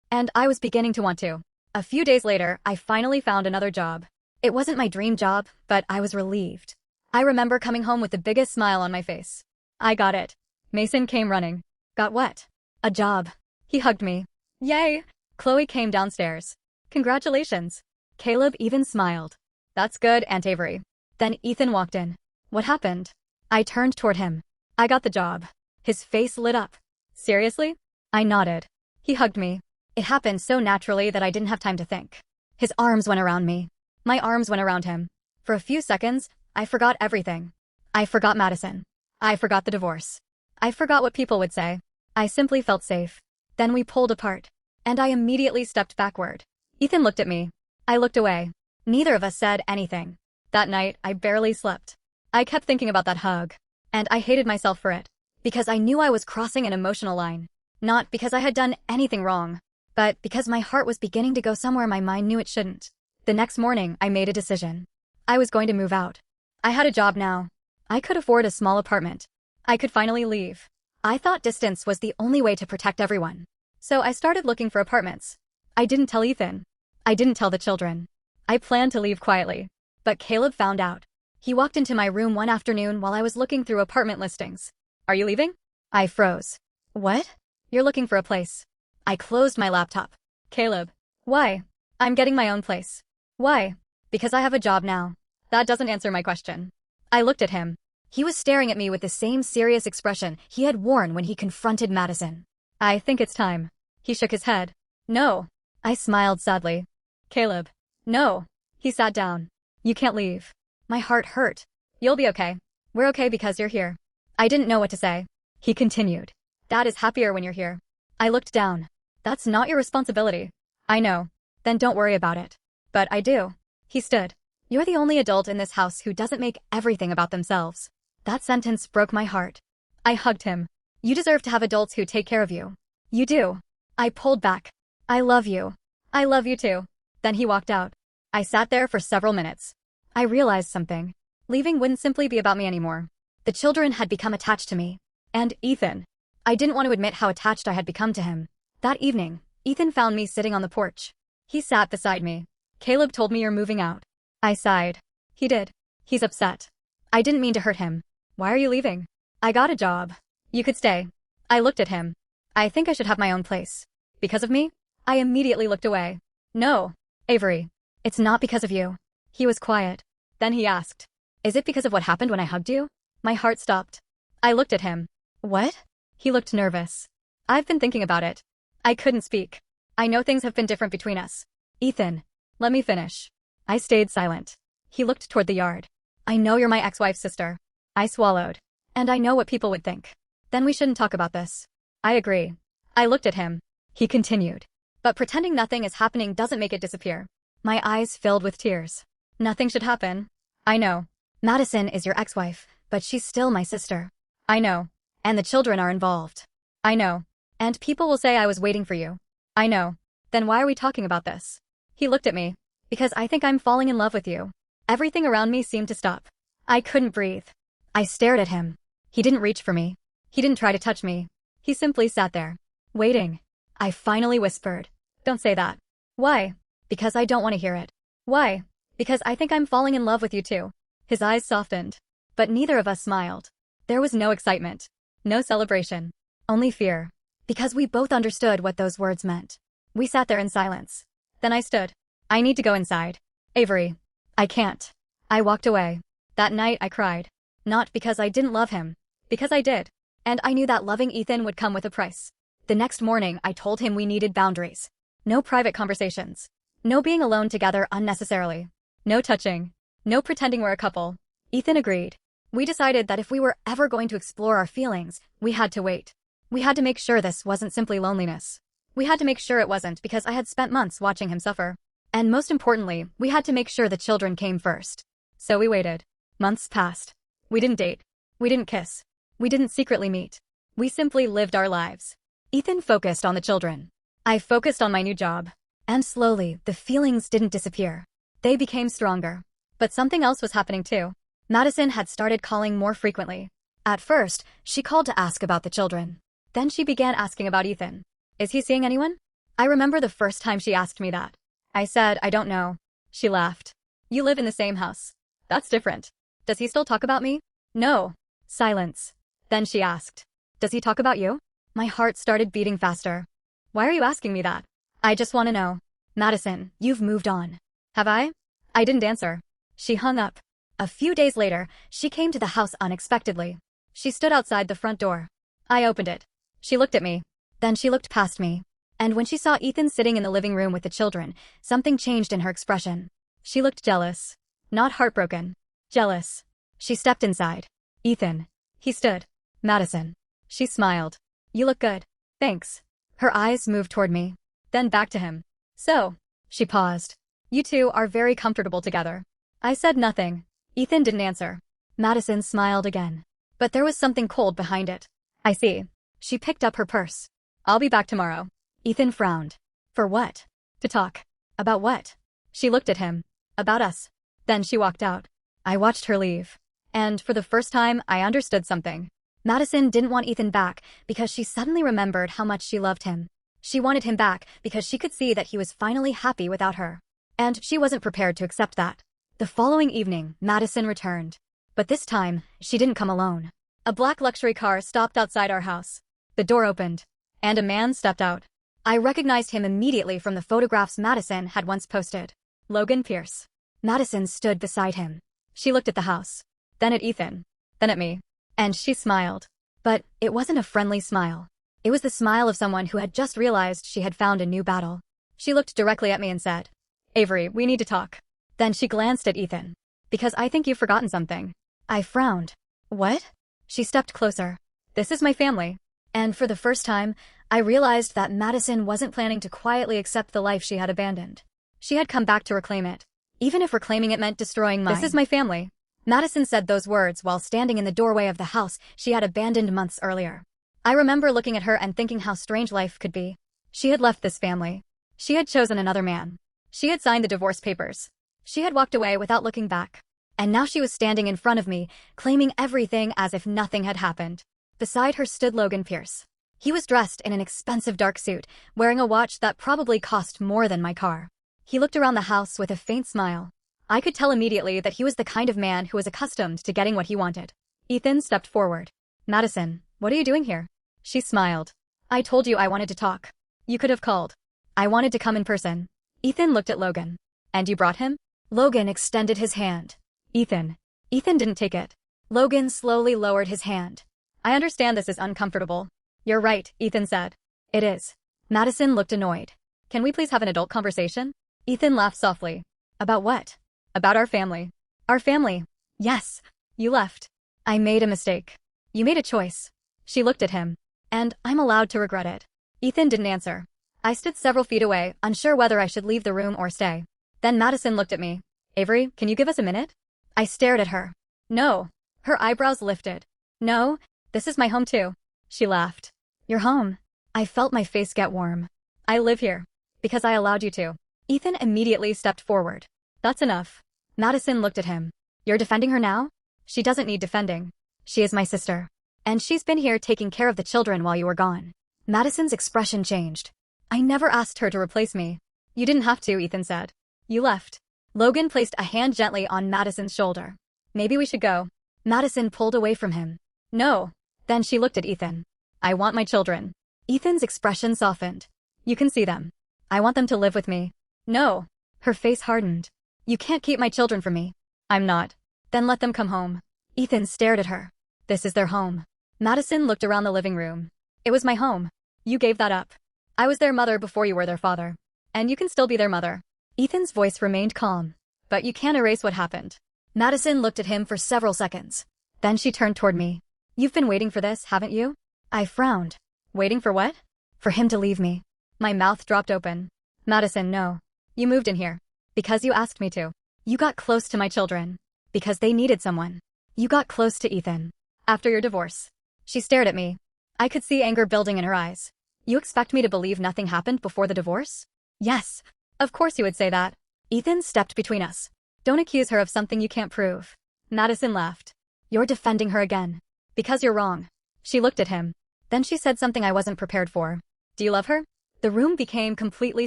And I was beginning to want to. A few days later, I finally found another job. It wasn't my dream job, but I was relieved. I remember coming home with the biggest smile on my face. I got it. Mason came running. Got what? A job. He hugged me. Yay! Chloe came downstairs. Congratulations. Caleb even smiled. That's good, Aunt Avery. Then Ethan walked in. What happened? I turned toward him. I got the job. His face lit up. Seriously? I nodded. He hugged me. It happened so naturally that I didn't have time to think. His arms went around me. My arms went around him. For a few seconds, I forgot everything. I forgot Madison. I forgot the divorce. I forgot what people would say. I simply felt safe. Then we pulled apart. And I immediately stepped backward. Ethan looked at me. I looked away. Neither of us said anything. That night, I barely slept. I kept thinking about that hug. And I hated myself for it. Because I knew I was crossing an emotional line. Not because I had done anything wrong. But because my heart was beginning to go somewhere my mind knew it shouldn't. The next morning, I made a decision. I was going to move out. I had a job now. I could afford a small apartment. I could finally leave. I thought distance was the only way to protect everyone. So I started looking for apartments. I didn't tell Ethan. I didn't tell the children. I planned to leave quietly. But Caleb found out. He walked into my room one afternoon while I was looking through apartment listings. Are you leaving? I froze. What? You're looking for a place. I closed my laptop. Caleb. Why? I'm getting my own place. Why? Because I have a job now. That doesn't answer my question. I looked at him. He was staring at me with the same serious expression he had worn when he confronted Madison. I think it's time. He shook his head. No. I smiled sadly. Caleb. No. He sat down. You can't leave. My heart hurt. You'll be okay. We're okay because you're here. I didn't know what to say. He continued. Dad is happier when you're here. I looked down. That's not your responsibility. I know. Then don't worry about it. But I do. He stood. You're the only adult in this house who doesn't make everything about themselves. That sentence broke my heart. I hugged him. You deserve to have adults who take care of you. You do. I pulled back. I love you. I love you too. Then he walked out. I sat there for several minutes. I realized something. Leaving wouldn't simply be about me anymore. The children had become attached to me. And Ethan. I didn't want to admit how attached I had become to him. That evening, Ethan found me sitting on the porch. He sat beside me. Caleb told me you're moving out. I sighed. He did. He's upset. I didn't mean to hurt him. Why are you leaving? I got a job. You could stay. I looked at him. I think I should have my own place. Because of me? I immediately looked away. No, Avery. It's not because of you. He was quiet. Then he asked. Is it because of what happened when I hugged you? My heart stopped. I looked at him. What? He looked nervous. I've been thinking about it. I couldn't speak. I know things have been different between us. Ethan. Let me finish. I stayed silent. He looked toward the yard. I know you're my ex-wife's sister. I swallowed. And I know what people would think. Then we shouldn't talk about this. I agree. I looked at him. He continued. But pretending nothing is happening doesn't make it disappear. My eyes filled with tears. Nothing should happen. I know. Madison is your ex-wife, but she's still my sister. I know. And the children are involved. I know. And people will say I was waiting for you. I know. Then why are we talking about this? He looked at me. Because I think I'm falling in love with you. Everything around me seemed to stop. I couldn't breathe. I stared at him. He didn't reach for me. He didn't try to touch me. He simply sat there. Waiting. I finally whispered. Don't say that. Why? Because I don't want to hear it. Why? Because I think I'm falling in love with you too. His eyes softened. But neither of us smiled. There was no excitement. No celebration. Only fear. Because we both understood what those words meant. We sat there in silence. Then I stood. I need to go inside. Avery. I can't. I walked away. That night I cried. Not because I didn't love him. Because I did. And I knew that loving Ethan would come with a price. The next morning I told him we needed boundaries. No private conversations. No being alone together unnecessarily. No touching. No pretending we're a couple. Ethan agreed. We decided that if we were ever going to explore our feelings, we had to wait. We had to make sure this wasn't simply loneliness. We had to make sure it wasn't because I had spent months watching him suffer. And most importantly, we had to make sure the children came first. So we waited. Months passed. We didn't date. We didn't kiss. We didn't secretly meet. We simply lived our lives. Ethan focused on the children. I focused on my new job. And slowly, the feelings didn't disappear. They became stronger. But something else was happening too. Madison had started calling more frequently. At first, she called to ask about the children. Then she began asking about Ethan. Is he seeing anyone? I remember the first time she asked me that. I said, I don't know. She laughed. You live in the same house. That's different. Does he still talk about me? No. Silence. Then she asked. Does he talk about you? My heart started beating faster. Why are you asking me that? I just want to know. Madison, you've moved on. Have I? I didn't answer. She hung up. A few days later, she came to the house unexpectedly. She stood outside the front door. I opened it. She looked at me. Then she looked past me. And when she saw Ethan sitting in the living room with the children, something changed in her expression. She looked jealous. Not heartbroken. Jealous. She stepped inside. Ethan. He stood. Madison. She smiled. You look good. Thanks. Her eyes moved toward me. Then back to him. So. She paused. You two are very comfortable together. I said nothing. Ethan didn't answer. Madison smiled again. But there was something cold behind it. I see. She picked up her purse. I'll be back tomorrow. Ethan frowned. For what? To talk. About what? She looked at him. About us. Then she walked out. I watched her leave. And for the first time, I understood something. Madison didn't want Ethan back because she suddenly remembered how much she loved him. She wanted him back because she could see that he was finally happy without her. And she wasn't prepared to accept that. The following evening, Madison returned. But this time, she didn't come alone. A black luxury car stopped outside our house. The door opened. And a man stepped out. I recognized him immediately from the photographs Madison had once posted. Logan Pierce. Madison stood beside him. She looked at the house. Then at Ethan. Then at me. And she smiled. But it wasn't a friendly smile. It was the smile of someone who had just realized she had found a new battle. She looked directly at me and said, Avery, we need to talk. Then she glanced at Ethan. Because I think you've forgotten something. I frowned. What? She stepped closer. This is my family. And for the first time, I realized that Madison wasn't planning to quietly accept the life she had abandoned. She had come back to reclaim it. Even if reclaiming it meant destroying mine. This is my family. Madison said those words while standing in the doorway of the house she had abandoned months earlier. I remember looking at her and thinking how strange life could be. She had left this family. She had chosen another man. She had signed the divorce papers. She had walked away without looking back. And now she was standing in front of me, claiming everything as if nothing had happened. Beside her stood Logan Pierce. He was dressed in an expensive dark suit, wearing a watch that probably cost more than my car. He looked around the house with a faint smile. I could tell immediately that he was the kind of man who was accustomed to getting what he wanted. Ethan stepped forward. Madison, what are you doing here? She smiled. I told you I wanted to talk. You could have called. I wanted to come in person. Ethan looked at Logan. And you brought him? Logan extended his hand. Ethan. Ethan didn't take it. Logan slowly lowered his hand. I understand this is uncomfortable. You're right, Ethan said. It is. Madison looked annoyed. Can we please have an adult conversation? Ethan laughed softly. About what? About our family. Our family. Yes. You left. I made a mistake. You made a choice. She looked at him. And I'm allowed to regret it. Ethan didn't answer. I stood several feet away, unsure whether I should leave the room or stay. Then Madison looked at me. Avery, can you give us a minute? I stared at her. No. Her eyebrows lifted. No, this is my home too. She laughed. Your home? I felt my face get warm. I live here. Because I allowed you to. Ethan immediately stepped forward. That's enough. Madison looked at him. You're defending her now? She doesn't need defending. She is my sister. And she's been here taking care of the children while you were gone. Madison's expression changed. I never asked her to replace me. You didn't have to, Ethan said. You left. Logan placed a hand gently on Madison's shoulder. Maybe we should go. Madison pulled away from him. No. Then she looked at Ethan. I want my children. Ethan's expression softened. You can see them. I want them to live with me. No. Her face hardened. You can't keep my children from me. I'm not. Then let them come home. Ethan stared at her. This is their home. Madison looked around the living room. It was my home. You gave that up. I was their mother before you were their father. And you can still be their mother. Ethan's voice remained calm. But you can't erase what happened. Madison looked at him for several seconds. Then she turned toward me. You've been waiting for this, haven't you? I frowned. Waiting for what? For him to leave me. My mouth dropped open. Madison, no. You moved in here. Because you asked me to. You got close to my children. Because they needed someone. You got close to Ethan. After your divorce. She stared at me. I could see anger building in her eyes. You expect me to believe nothing happened before the divorce? Yes. Of course you would say that. Ethan stepped between us. Don't accuse her of something you can't prove. Madison laughed. You're defending her again. Because you're wrong. She looked at him. Then she said something I wasn't prepared for. Do you love her? The room became completely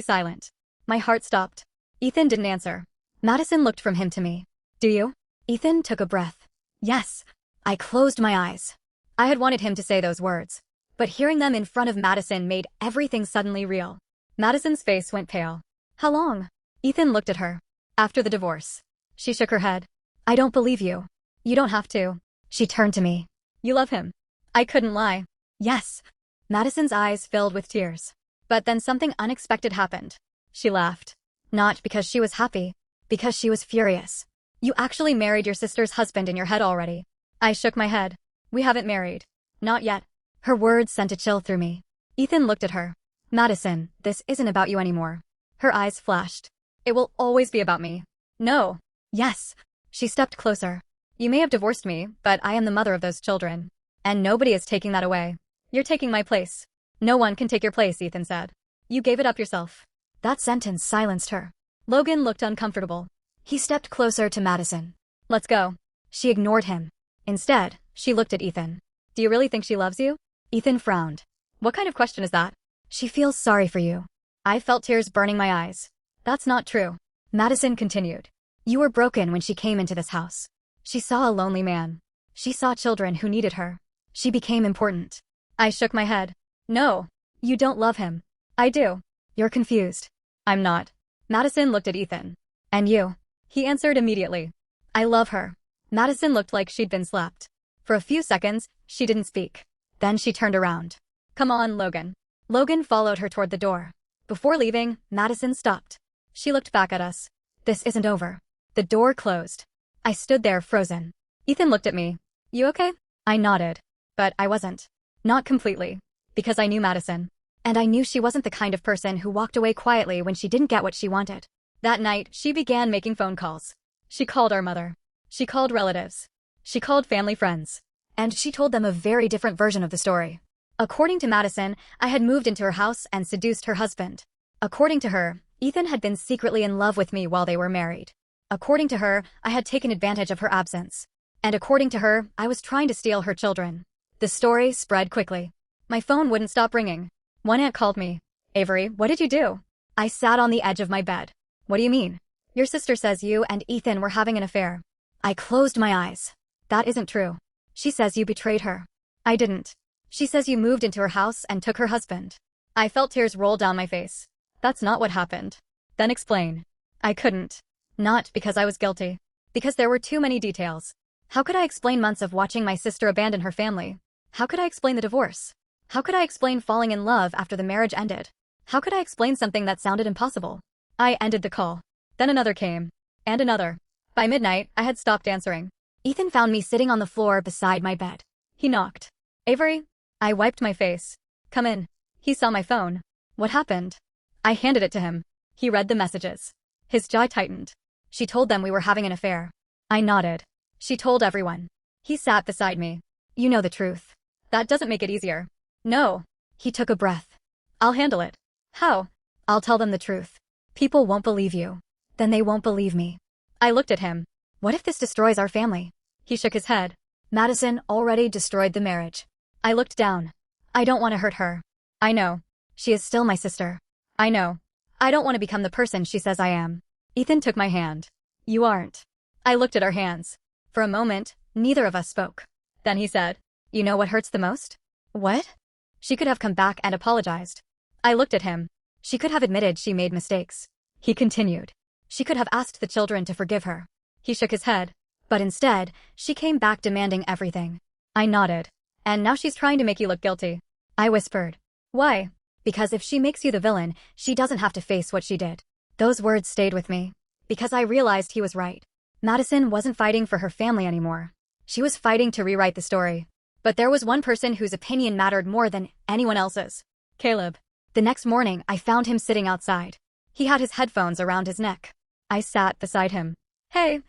silent. My heart stopped. Ethan didn't answer. Madison looked from him to me. Do you? Ethan took a breath. Yes. I closed my eyes. I had wanted him to say those words. But hearing them in front of Madison made everything suddenly real. Madison's face went pale. How long? Ethan looked at her. After the divorce. She shook her head. I don't believe you. You don't have to. She turned to me. You love him. I couldn't lie. Yes. Madison's eyes filled with tears. But then something unexpected happened. She laughed. Not because she was happy. Because she was furious. You actually married your sister's husband in your head already. I shook my head. We haven't married. Not yet. Her words sent a chill through me. Ethan looked at her. Madison, this isn't about you anymore. Her eyes flashed. It will always be about me. No. Yes. She stepped closer. You may have divorced me, but I am the mother of those children. And nobody is taking that away. You're taking my place. No one can take your place, Ethan said. You gave it up yourself. That sentence silenced her. Logan looked uncomfortable. He stepped closer to Madison. Let's go. She ignored him. Instead, she looked at Ethan. Do you really think she loves you? Ethan frowned. What kind of question is that? She feels sorry for you. I felt tears burning my eyes. That's not true. Madison continued. You were broken when she came into this house. She saw a lonely man. She saw children who needed her. She became important. I shook my head. No. You don't love him. I do. You're confused. I'm not. Madison looked at Ethan. And you? He answered immediately. I love her. Madison looked like she'd been slapped. For a few seconds, she didn't speak. Then she turned around. Come on, Logan. Logan followed her toward the door. Before leaving, Madison stopped. She looked back at us. This isn't over. The door closed. I stood there frozen. Ethan looked at me. You okay? I nodded. But I wasn't. Not completely. Because I knew Madison. And I knew she wasn't the kind of person who walked away quietly when she didn't get what she wanted. That night, she began making phone calls. She called our mother. She called relatives. She called family friends. And she told them a very different version of the story. According to Madison, I had moved into her house and seduced her husband. According to her, Ethan had been secretly in love with me while they were married. According to her, I had taken advantage of her absence. And according to her, I was trying to steal her children. The story spread quickly. My phone wouldn't stop ringing. One aunt called me. Avery, what did you do? I sat on the edge of my bed. What do you mean? Your sister says you and Ethan were having an affair. I closed my eyes. That isn't true. She says you betrayed her. I didn't. She says you moved into her house and took her husband. I felt tears roll down my face. That's not what happened. Then explain. I couldn't. Not because I was guilty. Because there were too many details. How could I explain months of watching my sister abandon her family? How could I explain the divorce? How could I explain falling in love after the marriage ended? How could I explain something that sounded impossible? I ended the call. Then another came. And another. By midnight, I had stopped answering. Ethan found me sitting on the floor beside my bed. He knocked. Avery? I wiped my face. Come in. He saw my phone. What happened? I handed it to him. He read the messages. His jaw tightened. She told them we were having an affair. I nodded. She told everyone. He sat beside me. You know the truth. That doesn't make it easier. No. He took a breath. I'll handle it. How? I'll tell them the truth. People won't believe you. Then they won't believe me. I looked at him. What if this destroys our family? He shook his head. Madison already destroyed the marriage. I looked down. I don't want to hurt her. I know. She is still my sister. I know. I don't want to become the person she says I am. Ethan took my hand. You aren't. I looked at our hands. For a moment, neither of us spoke. Then he said, you know what hurts the most? What? She could have come back and apologized. I looked at him. She could have admitted she made mistakes. He continued. She could have asked the children to forgive her. He shook his head. But instead, she came back demanding everything. I nodded. And now she's trying to make you look guilty. I whispered. Why? Because if she makes you the villain, she doesn't have to face what she did. Those words stayed with me. Because I realized he was right. Madison wasn't fighting for her family anymore. She was fighting to rewrite the story. But there was one person whose opinion mattered more than anyone else's. Caleb. The next morning, I found him sitting outside. He had his headphones around his neck. I sat beside him. Hey,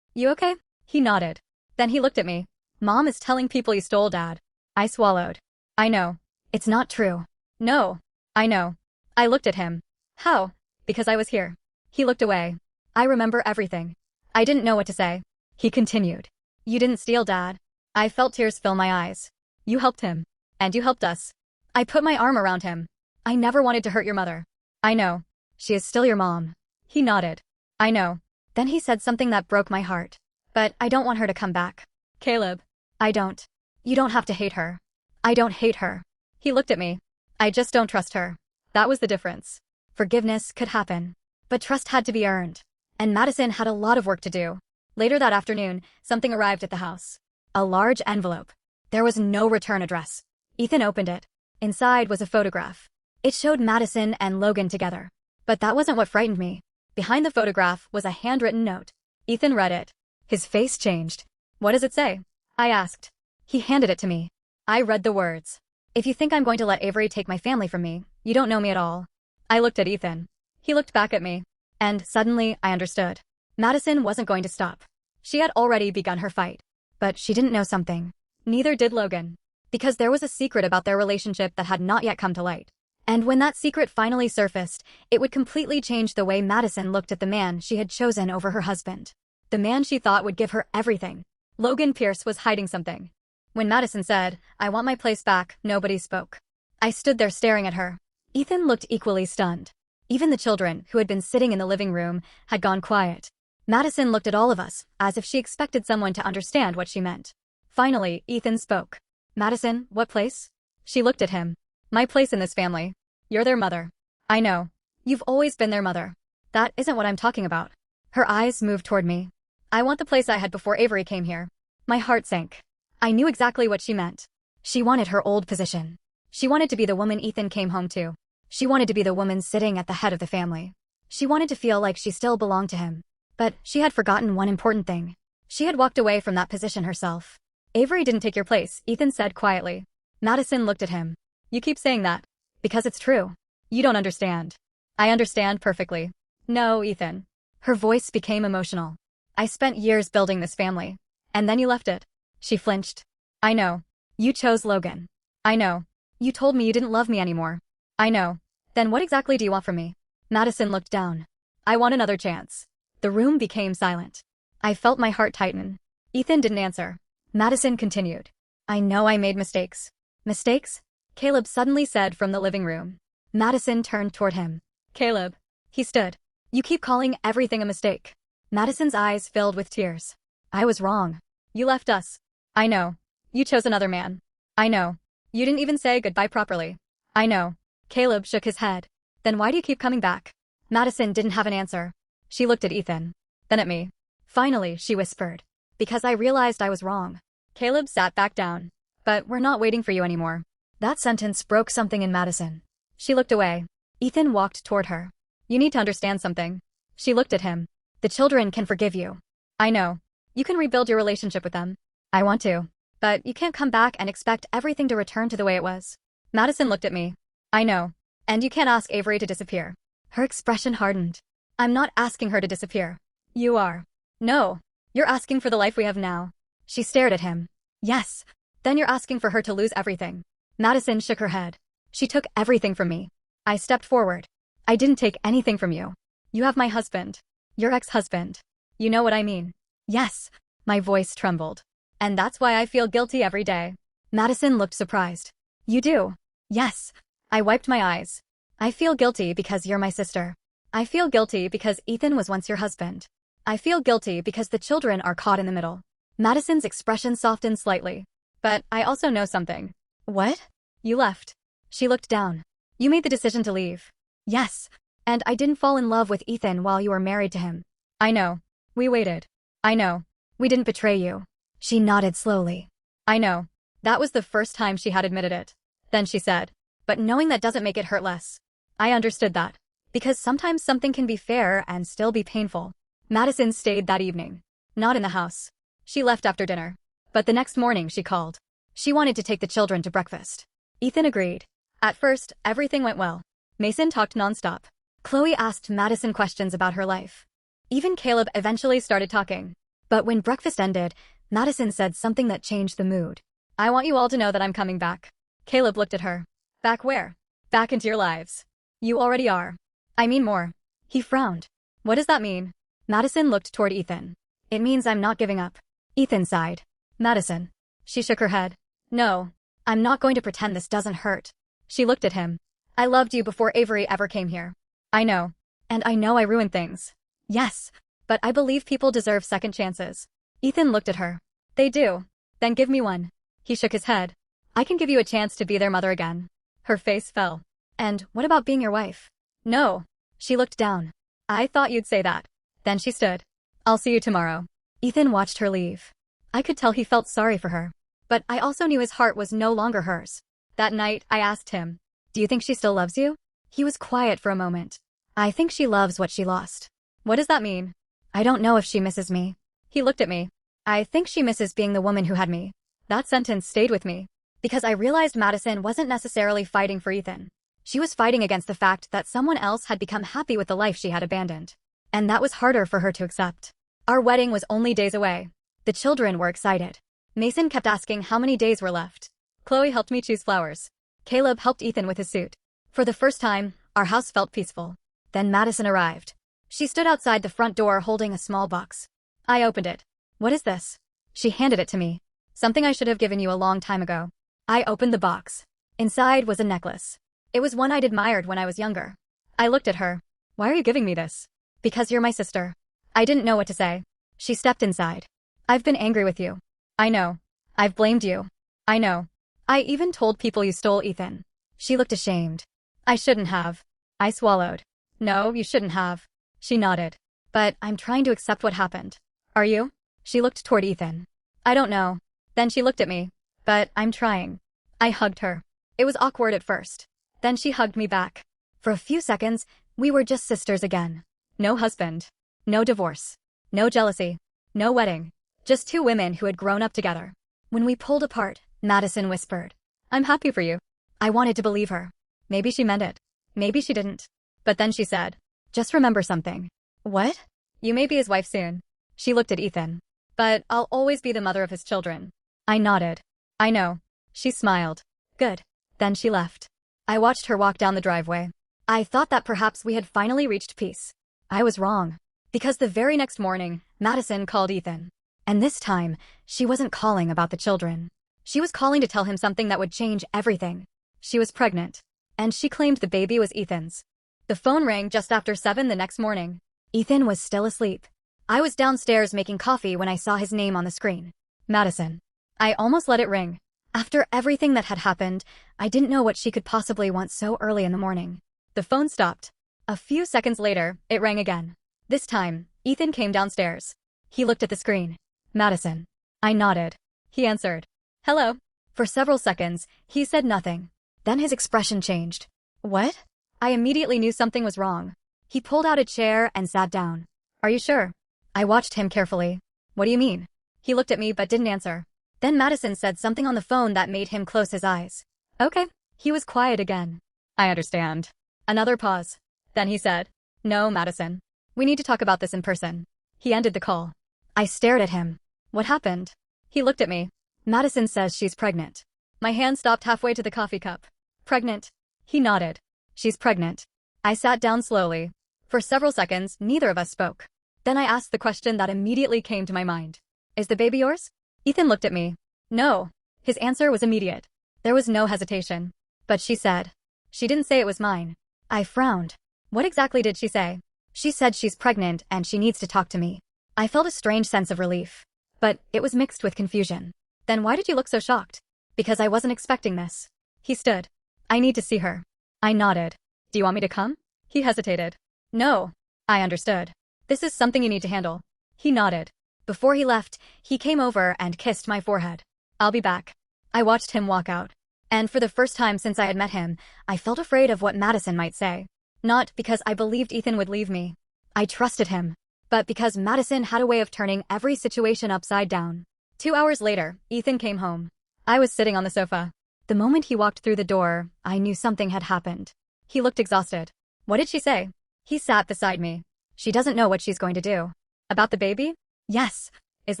you okay? He nodded. Then he looked at me. Mom is telling people you stole Dad. I swallowed. I know. It's not true. No. I know. I looked at him. How? Because I was here. He looked away. I remember everything. I didn't know what to say. He continued. You didn't steal Dad. I felt tears fill my eyes. You helped him. And you helped us. I put my arm around him. I never wanted to hurt your mother. I know. She is still your mom. He nodded. I know. Then he said something that broke my heart. But I don't want her to come back. Caleb. I don't. You don't have to hate her. I don't hate her. He looked at me. I just don't trust her. That was the difference. Forgiveness could happen. But trust had to be earned. And Madison had a lot of work to do. Later that afternoon, something arrived at the house. A large envelope. There was no return address. Ethan opened it. Inside was a photograph. It showed Madison and Logan together. But that wasn't what frightened me. Behind the photograph was a handwritten note. Ethan read it. His face changed. What does it say? I asked. He handed it to me. I read the words. If you think I'm going to let Avery take my family from me, you don't know me at all. I looked at Ethan. He looked back at me. And suddenly, I understood. Madison wasn't going to stop. She had already begun her fight. But she didn't know something. Neither did Logan. Because there was a secret about their relationship that had not yet come to light. And when that secret finally surfaced, it would completely change the way Madison looked at the man she had chosen over her husband. The man she thought would give her everything. Logan Pierce was hiding something. When Madison said, I want my place back, nobody spoke. I stood there staring at her. Ethan looked equally stunned. Even the children, who had been sitting in the living room, had gone quiet. Madison looked at all of us, as if she expected someone to understand what she meant. Finally, Ethan spoke. Madison, what place? She looked at him. My place in this family. You're their mother. I know. You've always been their mother. That isn't what I'm talking about. Her eyes moved toward me. I want the place I had before Avery came here. My heart sank. I knew exactly what she meant. She wanted her old position. She wanted to be the woman Ethan came home to. She wanted to be the woman sitting at the head of the family. She wanted to feel like she still belonged to him. But she had forgotten one important thing. She had walked away from that position herself. Avery didn't take your place, Ethan said quietly. Madison looked at him. You keep saying that. Because it's true. You don't understand. I understand perfectly. No, Ethan. Her voice became emotional. I spent years building this family. And then you left it. She flinched. I know. You chose Logan. I know. You told me you didn't love me anymore. I know. Then what exactly do you want from me? Madison looked down. I want another chance. The room became silent. I felt my heart tighten. Ethan didn't answer. Madison continued. I know I made mistakes. Mistakes? Caleb suddenly said from the living room. Madison turned toward him. Caleb. He stood. You keep calling everything a mistake. Madison's eyes filled with tears. I was wrong. You left us. I know. You chose another man. I know. You didn't even say goodbye properly. I know. Caleb shook his head. Then why do you keep coming back? Madison didn't have an answer. She looked at Ethan. Then at me. Finally, she whispered. Because I realized I was wrong. Caleb sat back down. But we're not waiting for you anymore. That sentence broke something in Madison. She looked away. Ethan walked toward her. You need to understand something. She looked at him. The children can forgive you. I know. You can rebuild your relationship with them. I want to. But you can't come back and expect everything to return to the way it was. Madison looked at me. I know. And you can't ask Avery to disappear. Her expression hardened. I'm not asking her to disappear. You are. No. You're asking for the life we have now. She stared at him. Yes. Then you're asking for her to lose everything. Madison shook her head. She took everything from me. I stepped forward. I didn't take anything from you. You have my husband. Your ex-husband. You know what I mean. Yes. My voice trembled. And that's why I feel guilty every day. Madison looked surprised. You do? Yes. I wiped my eyes. I feel guilty because you're my sister. I feel guilty because Ethan was once your husband. I feel guilty because the children are caught in the middle. Madison's expression softened slightly. But I also know something. What? You left. She looked down. You made the decision to leave. Yes. And I didn't fall in love with Ethan while you were married to him. I know. We waited. I know. We didn't betray you. She nodded slowly. I know. That was the first time she had admitted it. Then she said, but knowing that doesn't make it hurt less. I understood that. Because sometimes something can be fair and still be painful. Madison stayed that evening. Not in the house. She left after dinner. But the next morning she called. She wanted to take the children to breakfast. Ethan agreed. At first, everything went well. Mason talked nonstop. Chloe asked Madison questions about her life. Even Caleb eventually started talking. But when breakfast ended, Madison said something that changed the mood. I want you all to know that I'm coming back. Caleb looked at her. Back where? Back into your lives. You already are. I mean more. He frowned. What does that mean? Madison looked toward Ethan. It means I'm not giving up. Ethan sighed. Madison. She shook her head. No. I'm not going to pretend this doesn't hurt. She looked at him. I loved you before Avery ever came here. I know. And I know I ruined things. Yes. But I believe people deserve second chances. Ethan looked at her. They do. Then give me one. He shook his head. I can give you a chance to be their mother again. Her face fell. And what about being your wife? No. She looked down. I thought you'd say that. Then she stood. I'll see you tomorrow. Ethan watched her leave. I could tell he felt sorry for her. But I also knew his heart was no longer hers. That night, I asked him, do you think she still loves you? He was quiet for a moment. I think she loves what she lost. What does that mean? I don't know if she misses me. He looked at me. I think she misses being the woman who had me. That sentence stayed with me. Because I realized Madison wasn't necessarily fighting for Ethan. She was fighting against the fact that someone else had become happy with the life she had abandoned. And that was harder for her to accept. Our wedding was only days away. The children were excited. Mason kept asking how many days were left. Chloe helped me choose flowers. Caleb helped Ethan with his suit. For the first time, our house felt peaceful. Then Madison arrived. She stood outside the front door holding a small box. I opened it. What is this? She handed it to me. Something I should have given you a long time ago. I opened the box. Inside was a necklace. It was one I'd admired when I was younger. I looked at her. Why are you giving me this? Because you're my sister. I didn't know what to say. She stepped inside. I've been angry with you. I know. I've blamed you. I know. I even told people you stole Ethan. She looked ashamed. I shouldn't have. I swallowed. No, you shouldn't have. She nodded. But I'm trying to accept what happened. Are you? She looked toward Ethan. I don't know. Then she looked at me. But I'm trying. I hugged her. It was awkward at first. Then she hugged me back. For a few seconds, we were just sisters again. No husband. No divorce. No jealousy. No wedding. Just two women who had grown up together. When we pulled apart, Madison whispered, I'm happy for you. I wanted to believe her. Maybe she meant it. Maybe she didn't. But then she said, just remember something. What? You may be his wife soon. She looked at Ethan. But I'll always be the mother of his children. I nodded. I know. She smiled. Good. Then she left. I watched her walk down the driveway. I thought that perhaps we had finally reached peace. I was wrong. Because the very next morning, Madison called Ethan. And this time, she wasn't calling about the children. She was calling to tell him something that would change everything. She was pregnant. And she claimed the baby was Ethan's. The phone rang just after 7 the next morning. Ethan was still asleep. I was downstairs making coffee when I saw his name on the screen. Madison. I almost let it ring. After everything that had happened, I didn't know what she could possibly want so early in the morning. The phone stopped. A few seconds later, it rang again. This time, Ethan came downstairs. He looked at the screen. Madison. I nodded. He answered. Hello. For several seconds, he said nothing. Then his expression changed. What? I immediately knew something was wrong. He pulled out a chair and sat down. Are you sure? I watched him carefully. What do you mean? He looked at me but didn't answer. Then Madison said something on the phone that made him close his eyes. Okay. He was quiet again. I understand. Another pause. Then he said, No, Madison. We need to talk about this in person. He ended the call. I stared at him. What happened? He looked at me. Madison says she's pregnant. My hand stopped halfway to the coffee cup. Pregnant? He nodded. She's pregnant. I sat down slowly. For several seconds, neither of us spoke. Then I asked the question that immediately came to my mind. Is the baby yours? Ethan looked at me. No. His answer was immediate. There was no hesitation. But she said. She didn't say it was mine. I frowned. What exactly did she say? She said she's pregnant and she needs to talk to me. I felt a strange sense of relief. But it was mixed with confusion. Then why did you look so shocked? Because I wasn't expecting this. He stood. I need to see her. I nodded. Do you want me to come? He hesitated. No. I understood. This is something you need to handle. He nodded. Before he left, he came over and kissed my forehead. I'll be back. I watched him walk out. And for the first time since I had met him, I felt afraid of what Madison might say. Not because I believed Ethan would leave me. I trusted him. But because Madison had a way of turning every situation upside down. 2 hours later, Ethan came home. I was sitting on the sofa. The moment he walked through the door, I knew something had happened. He looked exhausted. What did she say? He sat beside me. She doesn't know what she's going to do. About the baby? Yes. Is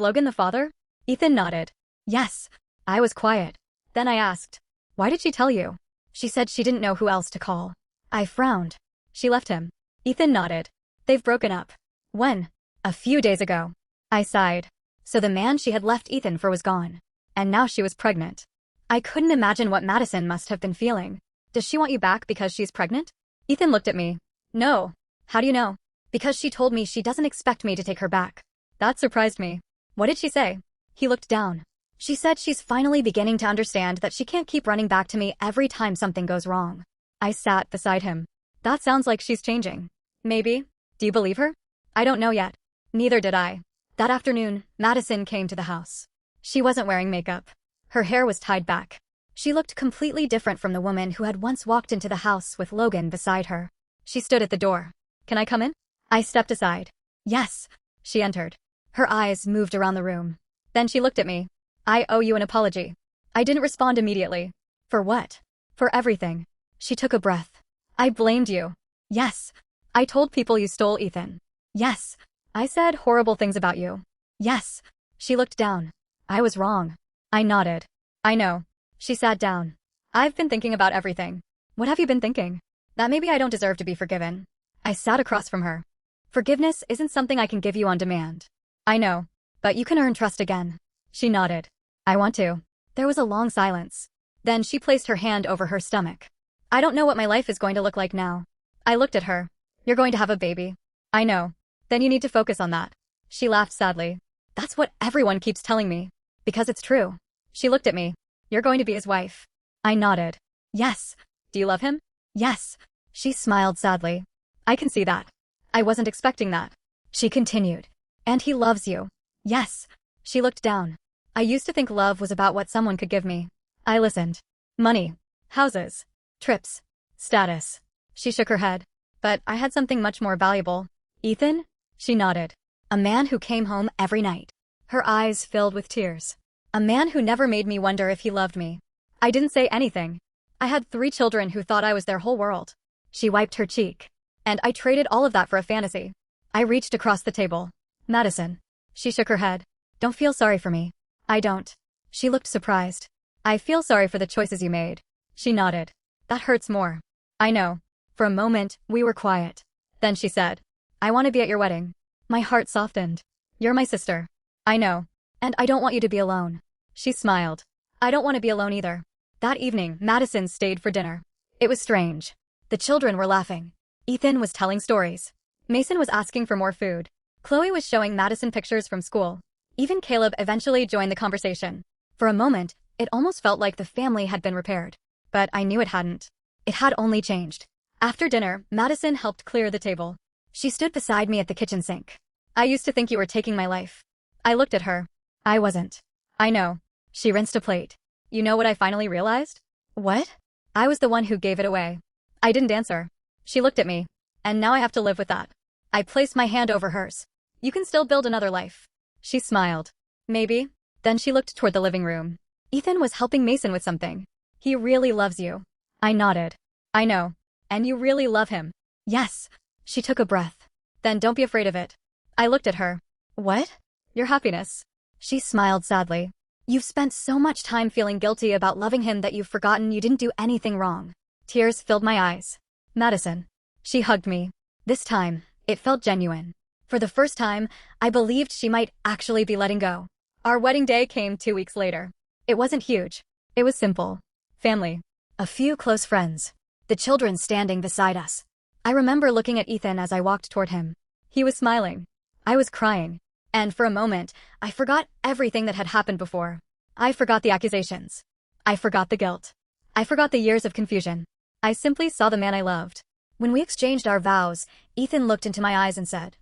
Logan the father? Ethan nodded. Yes. I was quiet. Then I asked, why did she tell you? She said she didn't know who else to call. I frowned. She left him. Ethan nodded. They've broken up. When? A few days ago. I sighed. So the man she had left Ethan for was gone. And now she was pregnant. I couldn't imagine what Madison must have been feeling. Does she want you back because she's pregnant? Ethan looked at me. No. How do you know? Because she told me she doesn't expect me to take her back. That surprised me. What did she say? He looked down. She said she's finally beginning to understand that she can't keep running back to me every time something goes wrong. I sat beside him. That sounds like she's changing. Maybe. Do you believe her? I don't know yet. Neither did I. That afternoon, Madison came to the house. She wasn't wearing makeup. Her hair was tied back. She looked completely different from the woman who had once walked into the house with Logan beside her. She stood at the door. Can I come in? I stepped aside. Yes. She entered. Her eyes moved around the room. Then she looked at me. I owe you an apology. I didn't respond immediately. For what? For everything. She took a breath. I blamed you. Yes. I told people you stole Ethan. Yes. I said horrible things about you. Yes. She looked down. I was wrong. I nodded. I know. She sat down. I've been thinking about everything. What have you been thinking? That maybe I don't deserve to be forgiven. I sat across from her. Forgiveness isn't something I can give you on demand. I know. But you can earn trust again. She nodded. I want to. There was a long silence. Then she placed her hand over her stomach. I don't know what my life is going to look like now. I looked at her. You're going to have a baby. I know. Then you need to focus on that. She laughed sadly. That's what everyone keeps telling me. Because it's true. She looked at me. You're going to be his wife. I nodded. Yes. Do you love him? Yes. She smiled sadly. I can see that. I wasn't expecting that. She continued. And he loves you. Yes. She looked down. I used to think love was about what someone could give me. I listened. Money. Houses. Trips. Status. She shook her head. But I had something much more valuable. Ethan? She nodded. A man who came home every night. Her eyes filled with tears. A man who never made me wonder if he loved me. I didn't say anything. I had 3 children who thought I was their whole world. She wiped her cheek. And I traded all of that for a fantasy. I reached across the table. Madison. She shook her head. Don't feel sorry for me. I don't. She looked surprised. I feel sorry for the choices you made. She nodded. That hurts more. I know. For a moment, we were quiet. Then she said, I want to be at your wedding. My heart softened. You're my sister. I know. And I don't want you to be alone. She smiled. I don't want to be alone either. That evening, Madison stayed for dinner. It was strange. The children were laughing. Ethan was telling stories. Mason was asking for more food. Chloe was showing Madison pictures from school. Even Caleb eventually joined the conversation. For a moment, it almost felt like the family had been repaired. But I knew it hadn't. It had only changed. After dinner, Madison helped clear the table. She stood beside me at the kitchen sink. I used to think you were taking my life. I looked at her. I wasn't. I know. She rinsed a plate. You know what I finally realized? What? I was the one who gave it away. I didn't answer. She looked at me. And now I have to live with that. I placed my hand over hers. You can still build another life. She smiled. Maybe. Then she looked toward the living room. Ethan was helping Mason with something. He really loves you. I nodded. I know. And you really love him. Yes. She took a breath. Then don't be afraid of it. I looked at her. What? Your happiness. She smiled sadly. You've spent so much time feeling guilty about loving him that you've forgotten you didn't do anything wrong. Tears filled my eyes. Madison. She hugged me. This time, it felt genuine. For the first time, I believed she might actually be letting go. Our wedding day came 2 weeks later. It wasn't huge. It was simple. Family. A few close friends. The children standing beside us. I remember looking at Ethan as I walked toward him. He was smiling. I was crying. And for a moment, I forgot everything that had happened before. I forgot the accusations. I forgot the guilt. I forgot the years of confusion. I simply saw the man I loved. When we exchanged our vows, Ethan looked into my eyes and said,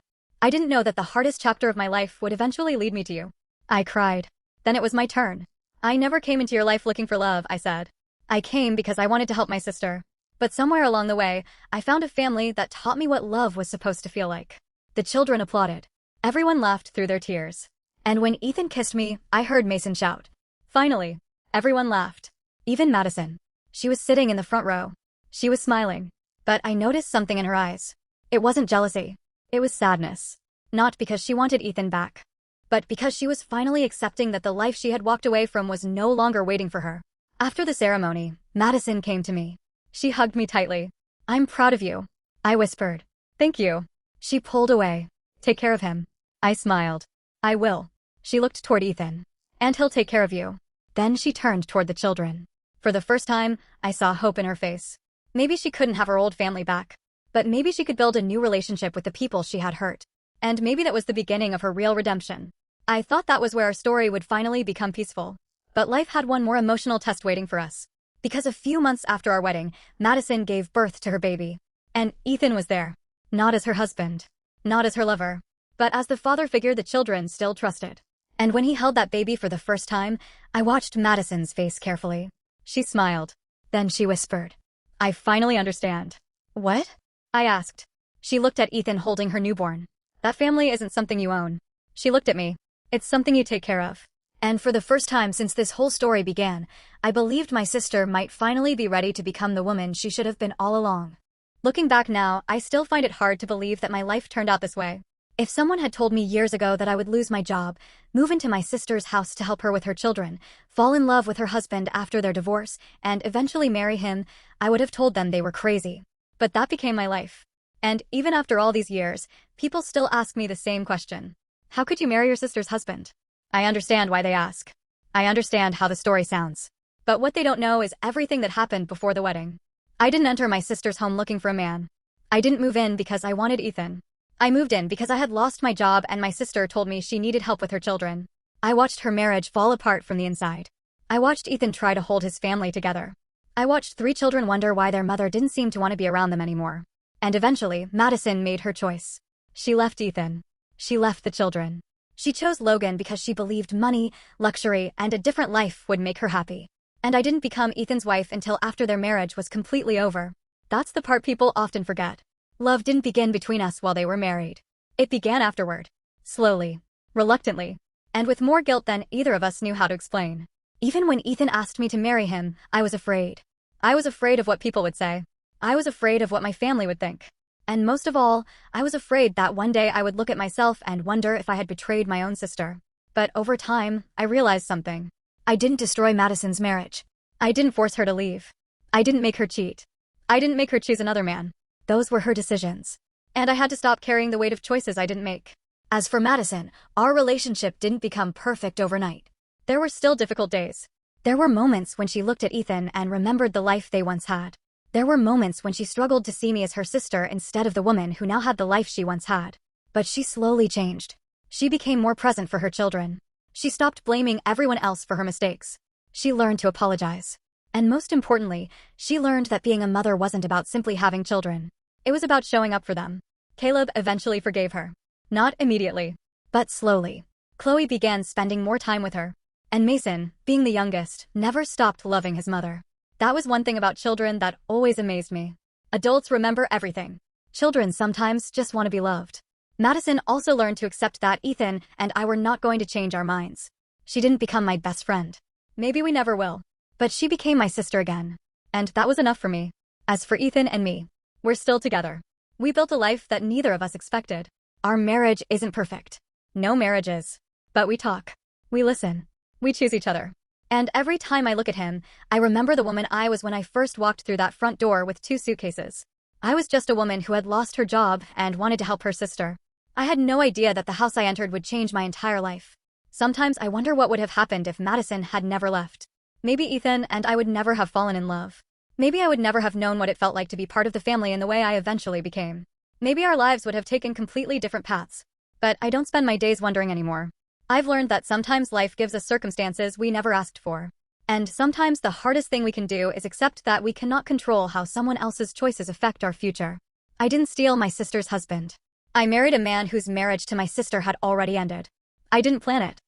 I didn't know that the hardest chapter of my life would eventually lead me to you. I cried. Then it was my turn. I never came into your life looking for love, I said. I came because I wanted to help my sister. But somewhere along the way, I found a family that taught me what love was supposed to feel like. The children applauded. Everyone laughed through their tears. And when Ethan kissed me, I heard Mason shout. Finally. Everyone laughed. Even Madison. She was sitting in the front row. She was smiling. But I noticed something in her eyes. It wasn't jealousy. It was sadness. Not because she wanted Ethan back. But because she was finally accepting that the life she had walked away from was no longer waiting for her. After the ceremony, Madison came to me. She hugged me tightly. I'm proud of you. I whispered. Thank you. She pulled away. Take care of him. I smiled. I will. She looked toward Ethan. And he'll take care of you. Then she turned toward the children. For the first time, I saw hope in her face. Maybe she couldn't have her old family back. But maybe she could build a new relationship with the people she had hurt. And maybe that was the beginning of her real redemption. I thought that was where our story would finally become peaceful. But life had one more emotional test waiting for us. Because a few months after our wedding, Madison gave birth to her baby. And Ethan was there. Not as her husband. Not as her lover. But as the father figure the children still trusted. And when he held that baby for the first time, I watched Madison's face carefully. She smiled. Then she whispered. I finally understand. What? I asked. She looked at Ethan holding her newborn. That family isn't something you own. She looked at me. It's something you take care of. And for the first time since this whole story began, I believed my sister might finally be ready to become the woman she should have been all along. Looking back now, I still find it hard to believe that my life turned out this way. If someone had told me years ago that I would lose my job, move into my sister's house to help her with her children, fall in love with her husband after their divorce, and eventually marry him, I would have told them they were crazy. But that became my life. And even after all these years, people still ask me the same question. How could you marry your sister's husband? I understand why they ask. I understand how the story sounds. But what they don't know is everything that happened before the wedding. I didn't enter my sister's home looking for a man. I didn't move in because I wanted Ethan. I moved in because I had lost my job and my sister told me she needed help with her children. I watched her marriage fall apart from the inside. I watched Ethan try to hold his family together. I watched 3 children wonder why their mother didn't seem to want to be around them anymore. And eventually, Madison made her choice. She left Ethan. She left the children. She chose Logan because she believed money, luxury, and a different life would make her happy. And I didn't become Ethan's wife until after their marriage was completely over. That's the part people often forget. Love didn't begin between us while they were married. It began afterward. Slowly. Reluctantly. And with more guilt than either of us knew how to explain. Even when Ethan asked me to marry him, I was afraid. I was afraid of what people would say. I was afraid of what my family would think. And most of all, I was afraid that one day I would look at myself and wonder if I had betrayed my own sister. But over time, I realized something. I didn't destroy Madison's marriage. I didn't force her to leave. I didn't make her cheat. I didn't make her choose another man. Those were her decisions. And I had to stop carrying the weight of choices I didn't make. As for Madison, our relationship didn't become perfect overnight. There were still difficult days. There were moments when she looked at Ethan and remembered the life they once had. There were moments when she struggled to see me as her sister instead of the woman who now had the life she once had. But she slowly changed. She became more present for her children. She stopped blaming everyone else for her mistakes. She learned to apologize. And most importantly, she learned that being a mother wasn't about simply having children. It was about showing up for them. Caleb eventually forgave her. Not immediately, but slowly. Chloe began spending more time with her. And Mason, being the youngest, never stopped loving his mother. That was one thing about children that always amazed me. Adults remember everything. Children sometimes just want to be loved. Madison also learned to accept that Ethan and I were not going to change our minds. She didn't become my best friend. Maybe we never will. But she became my sister again. And that was enough for me. As for Ethan and me, we're still together. We built a life that neither of us expected. Our marriage isn't perfect. No marriage is. But we talk. We listen. We choose each other. And every time I look at him, I remember the woman I was when I first walked through that front door with 2 suitcases. I was just a woman who had lost her job and wanted to help her sister. I had no idea that the house I entered would change my entire life. Sometimes I wonder what would have happened if Madison had never left. Maybe Ethan and I would never have fallen in love. Maybe I would never have known what it felt like to be part of the family in the way I eventually became. Maybe our lives would have taken completely different paths. But I don't spend my days wondering anymore. I've learned that sometimes life gives us circumstances we never asked for. And sometimes the hardest thing we can do is accept that we cannot control how someone else's choices affect our future. I didn't steal my sister's husband. I married a man whose marriage to my sister had already ended. I didn't plan it.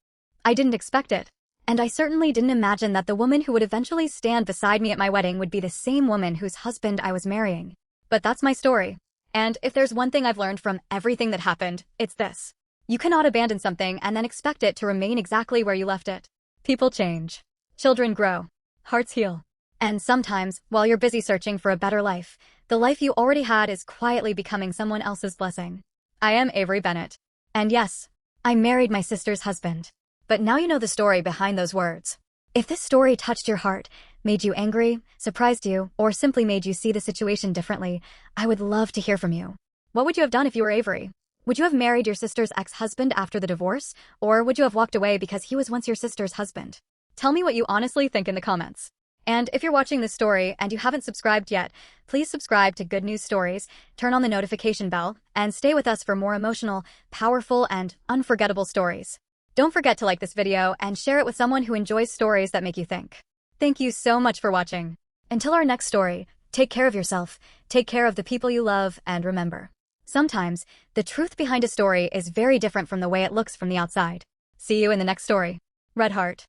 I didn't expect it. And I certainly didn't imagine that the woman who would eventually stand beside me at my wedding would be the same woman whose husband I was marrying. But that's my story. And if there's one thing I've learned from everything that happened, it's this. You cannot abandon something and then expect it to remain exactly where you left it. People change. Children grow. Hearts heal. And sometimes, while you're busy searching for a better life, the life you already had is quietly becoming someone else's blessing. I am Avery Bennett. And yes, I married my sister's husband. But now you know the story behind those words. If this story touched your heart, made you angry, surprised you, or simply made you see the situation differently, I would love to hear from you. What would you have done if you were Avery? Would you have married your sister's ex-husband after the divorce? Or would you have walked away because he was once your sister's husband? Tell me what you honestly think in the comments. And if you're watching this story and you haven't subscribed yet, please subscribe to Good News Stories, turn on the notification bell, and stay with us for more emotional, powerful, and unforgettable stories. Don't forget to like this video and share it with someone who enjoys stories that make you think. Thank you so much for watching. Until our next story, take care of yourself, take care of the people you love, and remember, sometimes the truth behind a story is very different from the way it looks from the outside. See you in the next story. Red Heart.